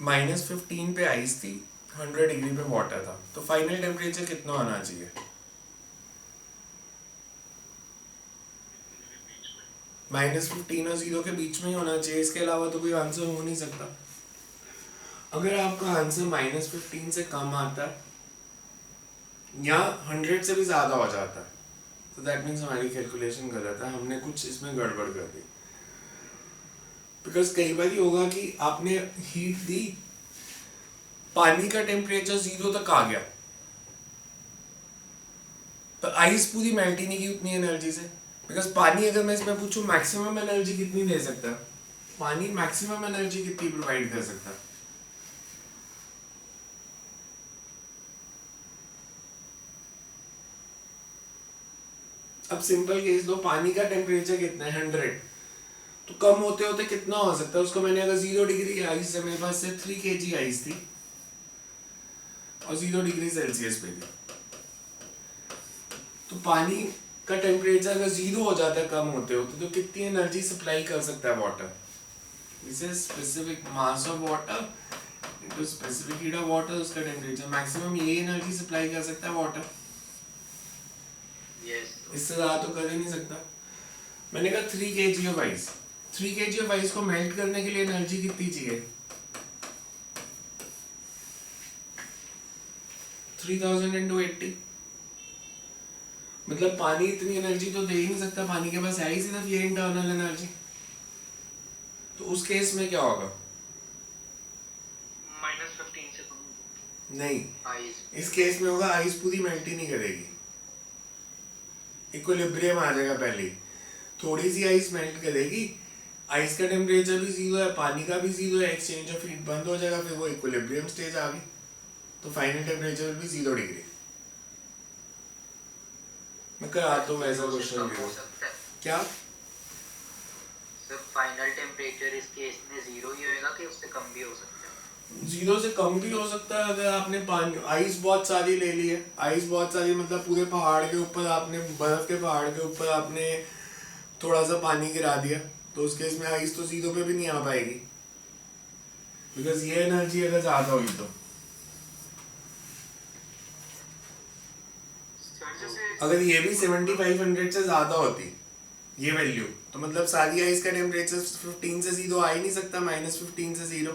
-15 पे आइस थी, 100 डिग्री पे वाटर था, तो फाइनल टेम्परेचर कितना आना चाहिए? -15 और 0 के बीच में ही होना चाहिए, इसके अलावा तो कोई आंसर हो नहीं सकता। अगर आपका आंसर -15 से कम आता है या 100 से भी ज्यादा हो जाता है तो दैट मीन्स हमारी कैलकुलेशन गलत है, हमने कुछ इसमें गड़बड़ कर दी। बिकॉज कई बार ये होगा कि आपने हीट दी, पानी का टेम्परेचर 0 तक आ गया, तो आइस पूरी मेल्ट ही नहीं की उतनी एनर्जी से। बिकॉज पानी, अगर मैं इसमें पूछूं मैक्सिमम एनर्जी कितनी दे सकता है, पानी मैक्सिमम एनर्जी कितनी प्रोवाइड कर सकता है? अब सिंपल केस लो, पानी का टेम्परेचर कितना है 100, तो कम होते होते कितना हो सकता है उसको? मैंने अगर 0 डिग्री आइस है, मेरे पास से 3 kg आइस थी और 0 डिग्री सेल्सियस पे थी, तो पानी का टेम्परेचर अगर 0 हो जाता है कम होते होते, तो कितनी एनर्जी सप्लाई कर सकता है water? This is specific mass of water into specific heat of water, उसका टेम्परेचर मैक्सिमम ये एनर्जी सप्लाई कर सकता है वाटर। इससे ज्यादा तो कर ही नहीं सकता। मैंने कहा 3 kg of ice, 3 kg of ice को मेल्ट करने के लिए एनर्जी कितनी चाहिए? 3000 into 80। मतलब पानी इतनी एनर्जी तो दे ही नहीं सकता, पानी के पास है ही सिर्फ ये इंटरनल एनर्जी। तो उस केस में क्या होगा? -15 से कम नहीं, आइस इस केस में होगा आइस पूरी मेल्ट ही नहीं करेगी, इक्विलिब्रियम आ जाएगा पहले ही। थोड़ी सी आइस मेल्ट करेगी, आइस का टेम्परेचर भी 0 है, पानी का भी 0 है, एक्सचेंज ऑफ हीट बंद हो जाएगा, फिर वो इक्विलिब्रियम स्टेज आ गई, तो फाइनल टेम्परेचर भी 0 डिग्री। मैं कराता हूँ वैसा क्वेश्चन हो भी। सकता है। क्या सर फाइनल टेम्परेचर इस केस में 0 ही होएगा कि उससे कम भी हो सकता है? 0 से कम भी हो सकता है। अगर आपने पानी आइस बहुत सारी ले ली है, आइस बहुत सारी मतलब पूरे पहाड़ के ऊपर आपने, बर्फ के पहाड़ के ऊपर आपने थोड़ा सा पानी गिरा दिया, तो उस केस में आइस तो 0 पे भी नहीं आ पाएगी, बिकॉज ये एनर्जी अगर ज्यादा हुई तो। सर जैसे अगर ये भी 7500 से ज्यादा होती ये वैल्यू, तो मतलब सारी आइस का टेम्परेचर 15 से 0 आ ही नहीं सकता, -15 से 0।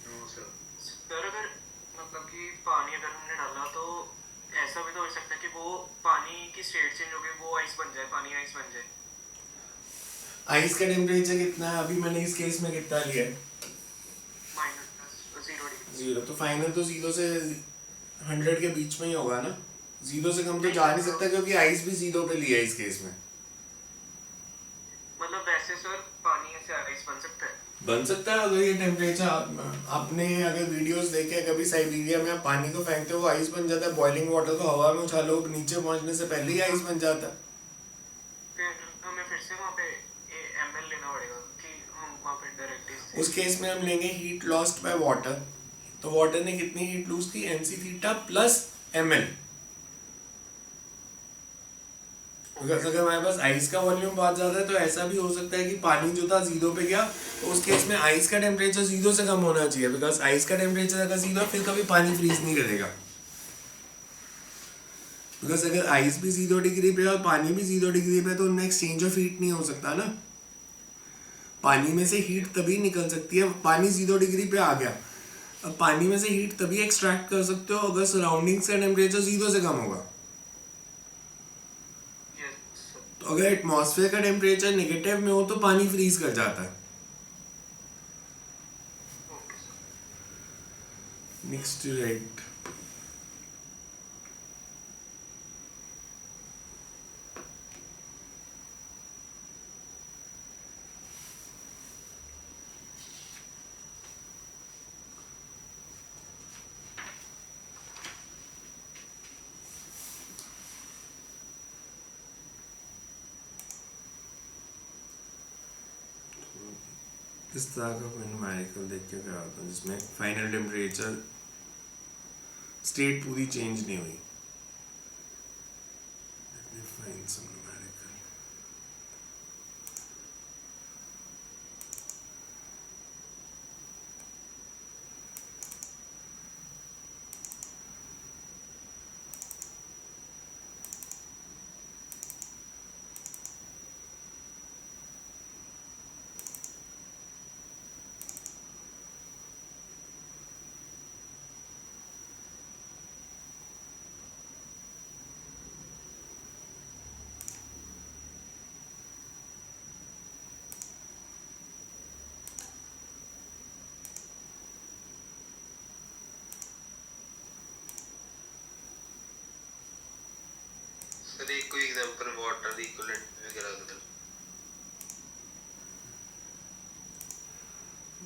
No sir. सर अगर मतलब कि पानी अगर हमने डाला तो ऐसा भी तो हो सकता है कि वो पानी की स्टेट चेंज हो गई, वो आइस बन जाए, पानी आइस बन जाए। आइस का टेम्परेचर कितना है अभी? मैंने इस केस में कितना लिया है? -0 डिग्री। 0, तो फाइनल तो 0 से 100 के बीच में ही होगा ना, 0 से कम तो जा नहीं सकता, क्योंकि आइस भी 0 पे लिया है इस केस में। मतलब वैसे सर पानी से आइस बन सकता है? बन सकता है अगर ये टेम्परेचर, आपने अगर वीडियोस देखे कभी साइबेरिया में, आप पानी को फेंकते हो आइस बन जाता है, बॉइलिंग वाटर को हवा में उछालो नीचे पहुंचने से पहले ही आइस बन जाता है। फिर हमें फिर से वहाँ पे ml लेना पड़ेगा कि हम वहाँ पे डायरेक्ट उस केस में हम लेंगे हीट लॉस्ट बाय वाटर, तो वाटर ने कितनी हीट लूज की? mc theta plus ml। अगर हमारे पास आइस का वॉल्यूम बहुत ज्यादा है तो ऐसा भी हो सकता है कि पानी जो था 0 पे गया, तो उस केस में आइस का टेम्परेचर 0 से कम होना चाहिए, बिकॉज आइस का टेम्परेचर अगर 0 फिर कभी पानी फ्रीज नहीं करेगा। बिकॉज अगर आइस भी 0 डिग्री पे और पानी भी 0 डिग्री पे, तो उनमें एक्सचेंज ऑफ हीट नहीं हो सकता ना। पानी में से हीट तभी निकल सकती है, पानी 0 डिग्री पे आ गया, अब पानी में से हीट तभी एक्सट्रैक्ट कर सकते हो अगर सराउंडिंग्स का टेम्परेचर 0 से कम होगा। तो अगर एटमॉस्फेयर का टेम्परेचर नेगेटिव में हो तो पानी फ्रीज कर जाता है। Next right. इस तरह का कोई न्यूमेरिकल देख के कराता हूँ जिसमें फाइनल टेम्परेचर स्टेट पूरी चेंज नहीं हुई. Let me find some numerical. Sir एक कोई एग्जांपल वाटर इक्विवेलेंट वगैरह का.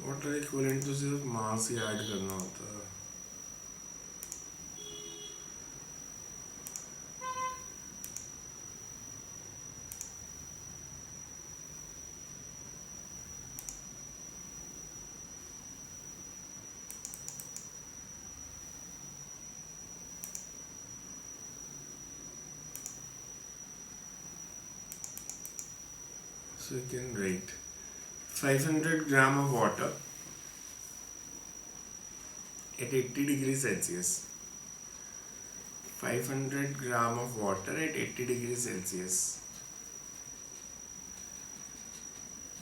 वाटर इक्विवेलेंट तो सिर्फ मास ही ऐड करना होता है. So you can write 500 gram of water at 80 degrees Celsius. 500 gram of water at 80 degrees Celsius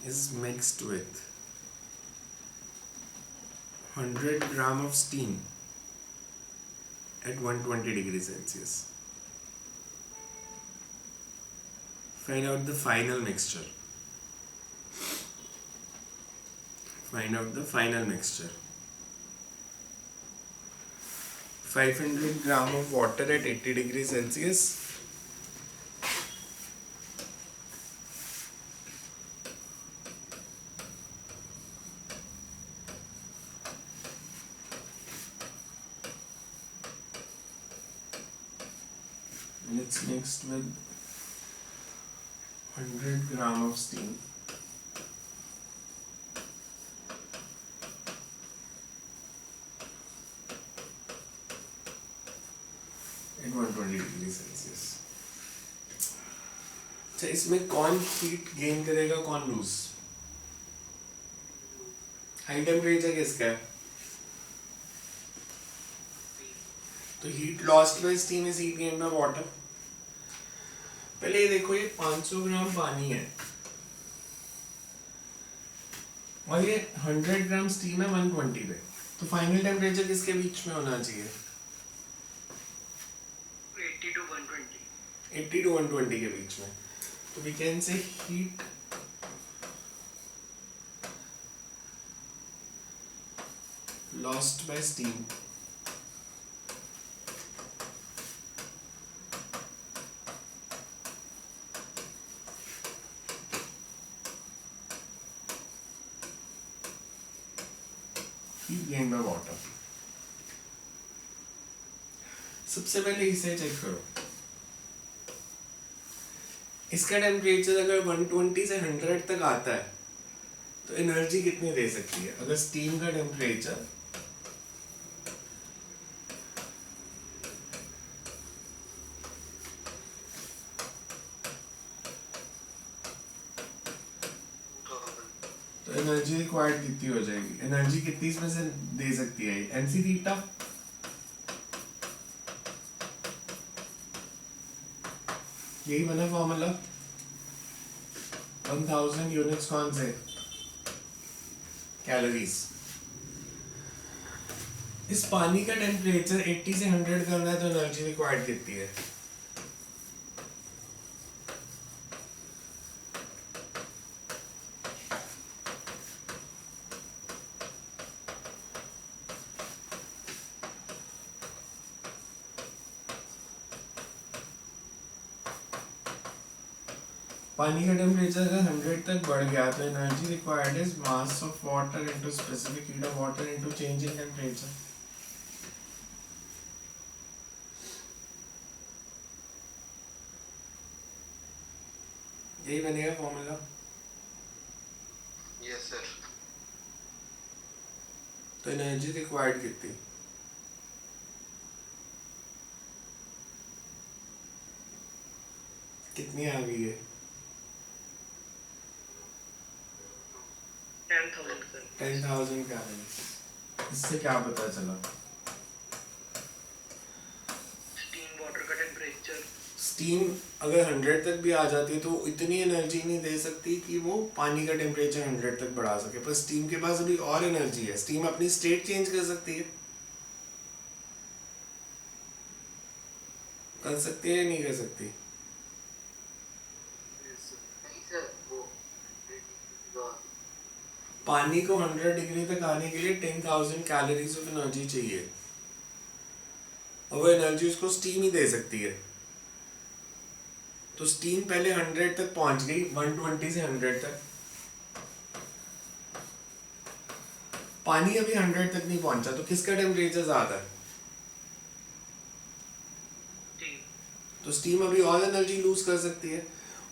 is mixed with 100 gram of steam at 120 degrees Celsius. Find out the final mixture. Find out the final mixture. 500 gram of water at 80 degrees Celsius. And it's mixed with 100 gram of steam. At 120 degrees Celsius. अच्छा इसमें कौन heat gain करेगा कौन loose? High temperature किसका है? तो heat lost bye steam is heat gain by water. पहले ये देखो ये 500 ग्राम पानी है और ये 100 ग्राम स्टीम है 120 पे. तो फाइनल टेम्परेचर किसके बीच में होना चाहिए? 80 to 120. 80 to 120 के बीच में. तो we can say heat lost by steam heat gained by water. सबसे पहले इसे चेक करो. इसका टेम्परेचर अगर 120 से 100 तक आता है तो एनर्जी कितनी दे सकती है? अगर स्टीम का टेम्परेचर तो एनर्जी रिक्वायर्ड कितनी हो जाएगी? एनर्जी कितनी इसमें से दे सकती है? NC theta. यही बना फॉर्मूला. 1000 यूनिट्स कौन से? कैलोरीज. इस पानी का टेम्परेचर 80 से 100 करना है तो एनर्जी रिक्वायर्ड कितनी है? पानी का टेम्परेचर अगर 100 तक बढ़ गया तो energy required is mass of water into specific heat of water into change in temperature. यही बनेगा फॉर्मूला. Yes sir. तो एनर्जी रिक्वायर्ड कितनी? कितनी आ गई है? 10,000 10,000 कैलोरीज। इससे क्या पता चला? स्टीम वाटर का टेम्परेचर। स्टीम अगर 100 तक भी आ जाती है तो वो इतनी एनर्जी नहीं दे सकती कि वो पानी का टेम्परेचर 100 तक बढ़ा सके, पर स्टीम के पास अभी और एनर्जी है। स्टीम अपनी स्टेट चेंज कर सकती है। कर सकती है या नहीं कर सकती? नहीं सर वो 100 पानी को 100 डिग्री तक आने के लिए 10,000 कैलोरीज ऑफ एनर्जी चाहिए, और वो एनर्जी उसको स्टीम ही दे सकती है। तो स्टीम पहले 100 तक पहुंच गई, 120 से 100 तक। पानी अभी 100 तक नहीं पहुंचा, तो किसका टेम्परेचर ज्यादा है? तो स्टीम अभी और एनर्जी लूज कर सकती है।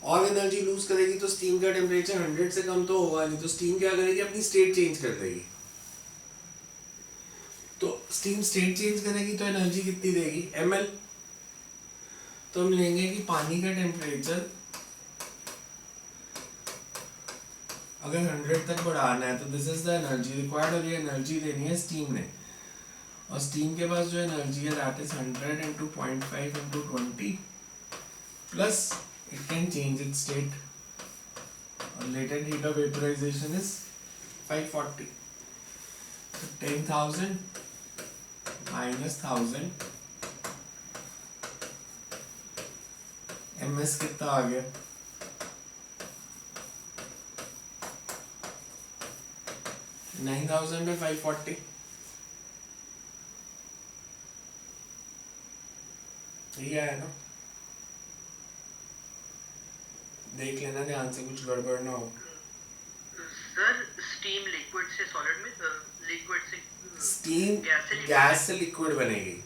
और एनर्जी लूज करेगी तो स्टीम का टेम्परेचर 100 से कम तो होगा नहीं, तो स्टीम क्या करेगी? अपनी स्टेट चेंज कर देगी। तो स्टीम स्टेट चेंज करेगी तो एनर्जी कितनी देगी? ml। तो हम लेंगे कि पानी का टेम्परेचर अगर 100 तक बढ़ाना है तो this is the energy required, और ये एनर्जी देनी है स्टीम ने। और स्टीम के पास जो एनर्जी है that is 100 into 0.5 into 20 plus it can change its state, और latent heat of vaporization is 540. So 10,000 minus 1,000 ms कितना आ गया? 9,000 by 540। ये है ना? देख लेना ध्यान से, कुछ गड़बड़ ना हो। सर स्टीम लिक्विड से सॉलिड में, लिक्विड से स्टीम गैस गैस से लिक्विड बनेगी।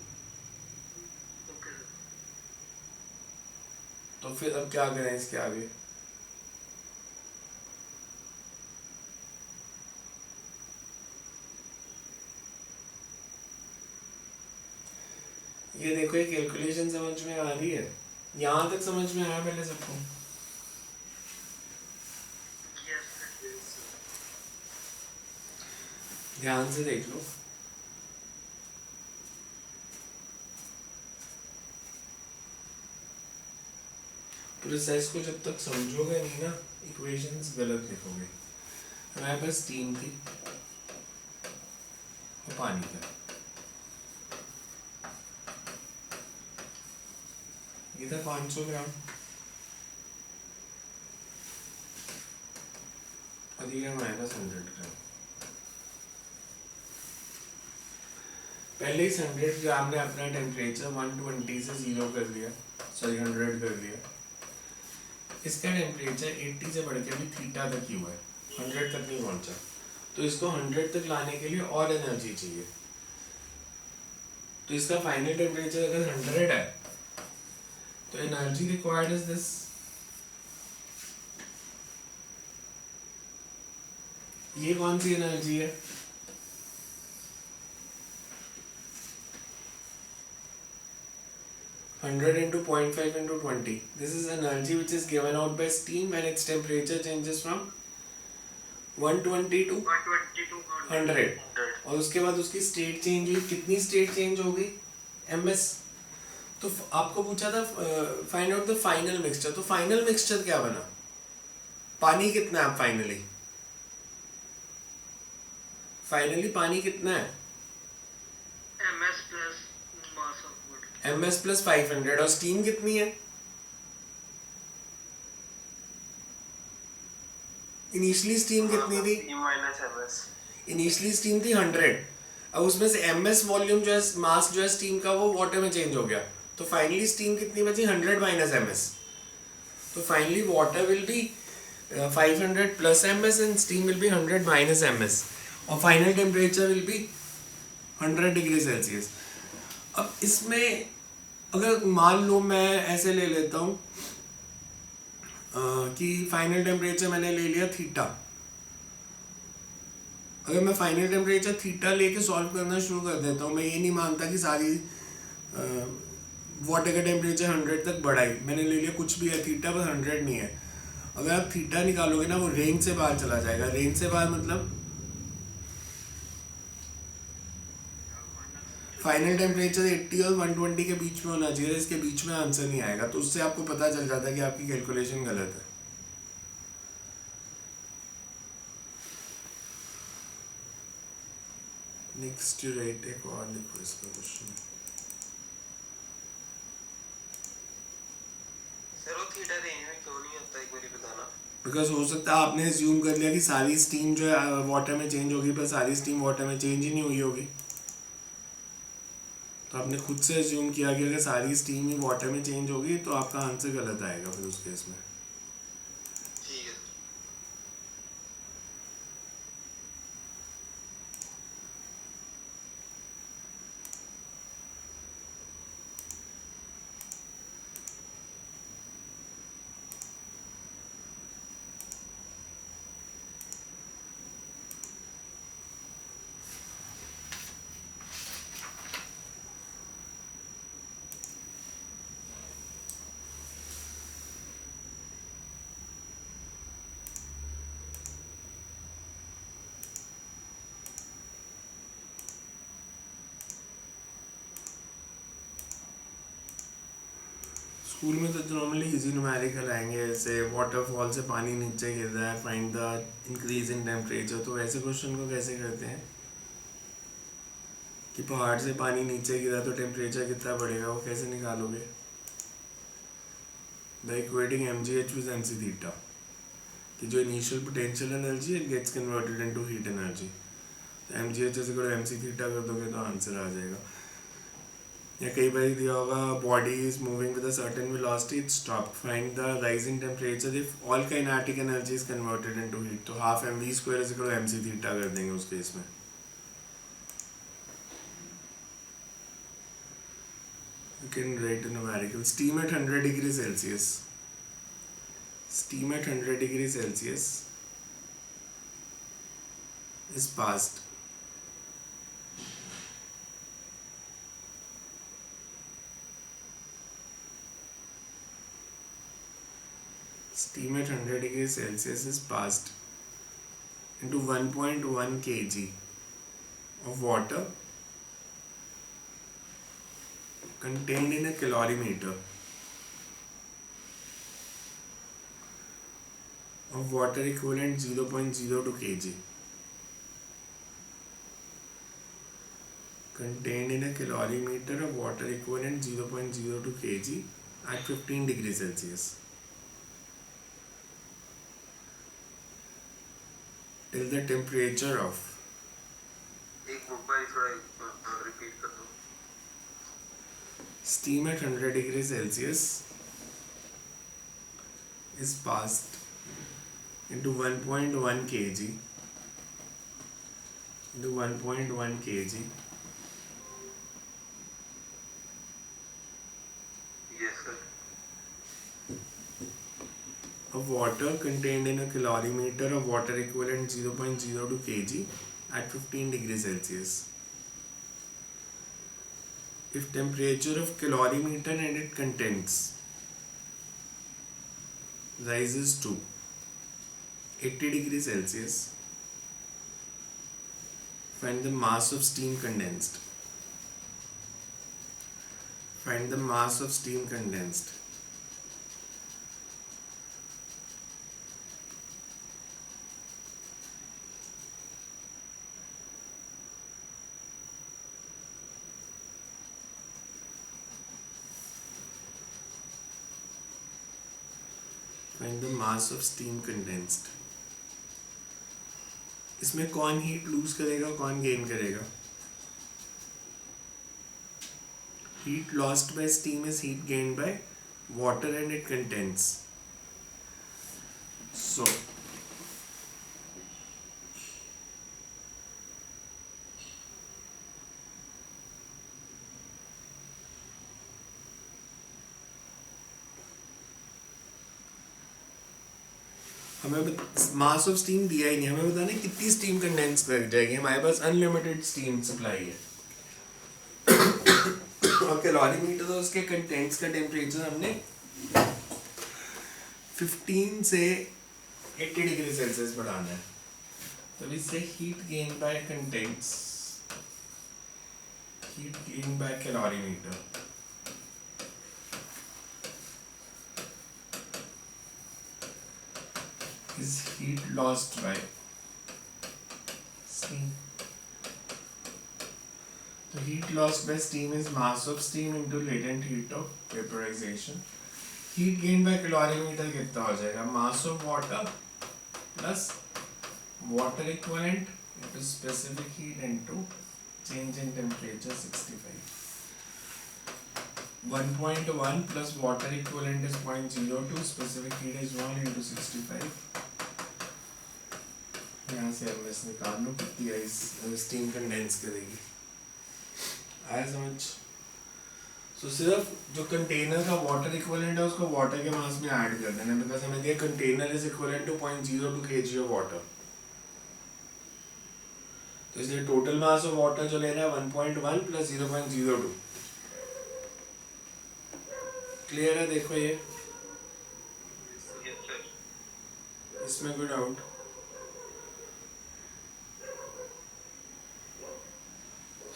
Okay sir. तो फिर अब क्या करें इसके आगे? ये देखो, ये कैलकुलेशन समझ में आ रही है? यहाँ तक समझ में आया पहले सबको? Yes sir. ध्यान से देख लो। प्रोसेस को जब तक समझोगे नहीं ना, इक्वेशंस गलत लिखोगे। हमारे पास स्टीम थी और पानी था। ये था 500 ग्राम, और ये हमारे पास 100 ग्राम। पहले इस 100 ग्राम ने अपना टेम्परेचर 120 से 0 कर दिया, सॉरी 100 कर दिया। इसका टेम्परेचर 80 से बढ़ के अभी थीटा तक ही हुआ है, 100 तक नहीं पहुंचा। तो इसको 100 तक लाने के लिए और एनर्जी चाहिए। तो इसका फाइनल टेम्परेचर अगर 100 है तो एनर्जी रिक्वायर्ड इज दिस। ये कौन सी एनर्जी है? Hundred into 0.5 into 20. This is energy which is given out by steam when its temperature changes from 120 to 120 to 100. और उसके बाद उसकी स्टेट चेंज हुई। कितनी स्टेट चेंज हो गई? ms। तो आपको पूछा था find out the final mixture. तो फाइनल मिक्सचर क्या बना? पानी कितना है फाइनली? फाइनली पानी कितना है? ms plus mass of wood। ms plus 500। और स्टीम कितनी है? इनिशियली स्टीम कितनी थी? इनिशियली स्टीम थी 100। अब उसमें से ms वॉल्यूम जो है, मास जो है स्टीम का, वो वाटर में चेंज हो गया। तो फाइनली स्टीम कितनी बची? 100 माइनस ms। तो finally water will be 500 plus ms and steam will be 100 minus ms, और final temperature will be 100 degree Celsius. अब इसमें अगर मान लो मैं ऐसे ले लेता हूँ कि फाइनल टेम्परेचर मैंने ले लिया थीटा। अगर मैं फाइनल टेम्परेचर थीटा लेके सॉल्व करना शुरू कर देता हूँ, मैं ये नहीं मानता कि सारी वाटर का टेम्परेचर 100 तक बढ़ाई, मैंने ले लिया कुछ भी है थीटा पर 100 नहीं है। अगर आप थीटा निकालोगे ना वो रेंज से बाहर चला जाएगा। रेंज से बाहर मतलब फाइनल टेम्परेचर 80 और 120 के बीच में होना चाहिए, इसके बीच में आंसर नहीं आएगा। तो उससे आपको पता चल जाता है कि आपकी कैलकुलेशन गलत है। नेक्स्ट राइट एक और लिखो इसका क्वेश्चन। सर वो थीटा रेंज में क्यों नहीं आता, एक बारी बताना। बिकॉज हो सकता है आपने एज्यूम कर लिया कि सारी स्टीम जो है वाटर में चेंज होगी, पर सारी स्टीम वाटर में चेंज ही नहीं हुई होगी। तो आपने खुद से एज्यूम किया कि अगर सारी स्टीम ही वाटर में चेंज होगी तो आपका आंसर गलत आएगा फिर उस केस में। ठीक है। स्कूल में तो नॉर्मली इजी न्यूमेरिकल आएंगे, जैसे वाटरफॉल से पानी नीचे गिर रहा है, find the increase in temperature. तो वैसे क्वेश्चन को कैसे करते हैं कि पहाड़ से पानी नीचे गिरा तो टेम्परेचर कितना बढ़ेगा, वो कैसे निकालोगे? By equating mgh with mc theta, कि जो initial potential energy it gets converted into heat energy. तो mgh is equal to mc theta कर दोगे तो आंसर आ जाएगा। या कई बार दिया होगा body is moving with a certain velocity it stop, find the rise in temperature if all kinetic energy is converted into heat. तो half mv square is equal to mc theta कर देंगे उस केस में। You can write a numerical. Steam at 100 degrees Celsius. Steam at 100 degrees Celsius is passed steam at 100 degrees Celsius is passed into 1.1 kg of water contained in a calorimeter of water equivalent 0.02 kg contained in a calorimeter of water equivalent 0.02 kg at 15 degrees Celsius till the temperature of एक बार थोड़ा repeat कर दो। steam at 100 degrees Celsius is passed into 1.1 kg yes sir. of water contained in a calorimeter of water equivalent 0.02 kg at 15 degrees Celsius. If temperature of calorimeter and its contents rises to 80 degrees Celsius, find the mass of steam condensed. Find the mass of steam condensed. Find the mass of steam condensed. इसमें कौन heat loose करेगा, कौन gain करेगा? Heat lost by steam is heat gained by water and its contents. So हमें mass of steam दिया ही नहीं, हमें बताना है कितनी स्टीम कंडेंस कर जाएगी। हमारे पास अनलिमिटेड स्टीम सप्लाई है और कैलोरीमीटर तो उसके कंटेंट्स का टेम्परेचर हमने 15 से 80 डिग्री सेल्सियस बढ़ाना है। तो इससे heat gain bye contents, heat gain bye calorimeter is heat lost by steam. So heat lost by steam is mass of steam into latent heat of vaporization. Heat gained by calorimeter कितना हो जाएगा? Mass of water plus water equivalent into specific heat into change in temperature 65. 1.1 plus water equivalent is 0.02, specific heat is 1 into 65. यहाँ से हम इस निकाल लो कितनी ice steam condense करेगी। आया समझ? सो सिर्फ जो कंटेनर का वाटर इक्विवेलेंट है उसको वाटर के मास में ऐड कर देना, बिकॉज हमें दिया container is equivalent to 0.02 kg of water. तो इसलिए टोटल मास ऑफ वाटर जो लेना है 1.1 प्लस 0.02। क्लियर है? देखो ये यस सर। इसमें कोई डाउट?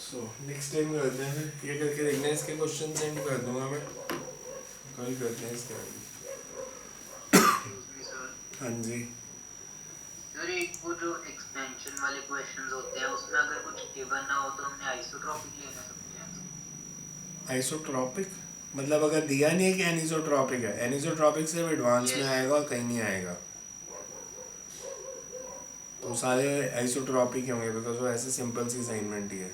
सो नेक्स्ट टाइम करते हैं, फिर ये करके देखना है। इसके क्वेश्चन सेंड कर दूंगा मैं, कल करते हैं इसके आगे। हाँ जी सर एक वो जो एक्सपेंशन वाले क्वेश्चंस होते हैं उसमें अगर कुछ गिवन ना हो तो हमने आइसोट्रॉपिक लेना सकते हैं। आइसोट्रॉपिक मतलब अगर दिया नहीं है कि एनिसोट्रॉपिक है, एनिसोट्रॉपिक से एडवांस में आएगा और कहीं नहीं आएगा, तो सारे आइसोट्रॉपिक होंगे बिकॉज वो ऐसे सिंपल सी असाइनमेंट ही है।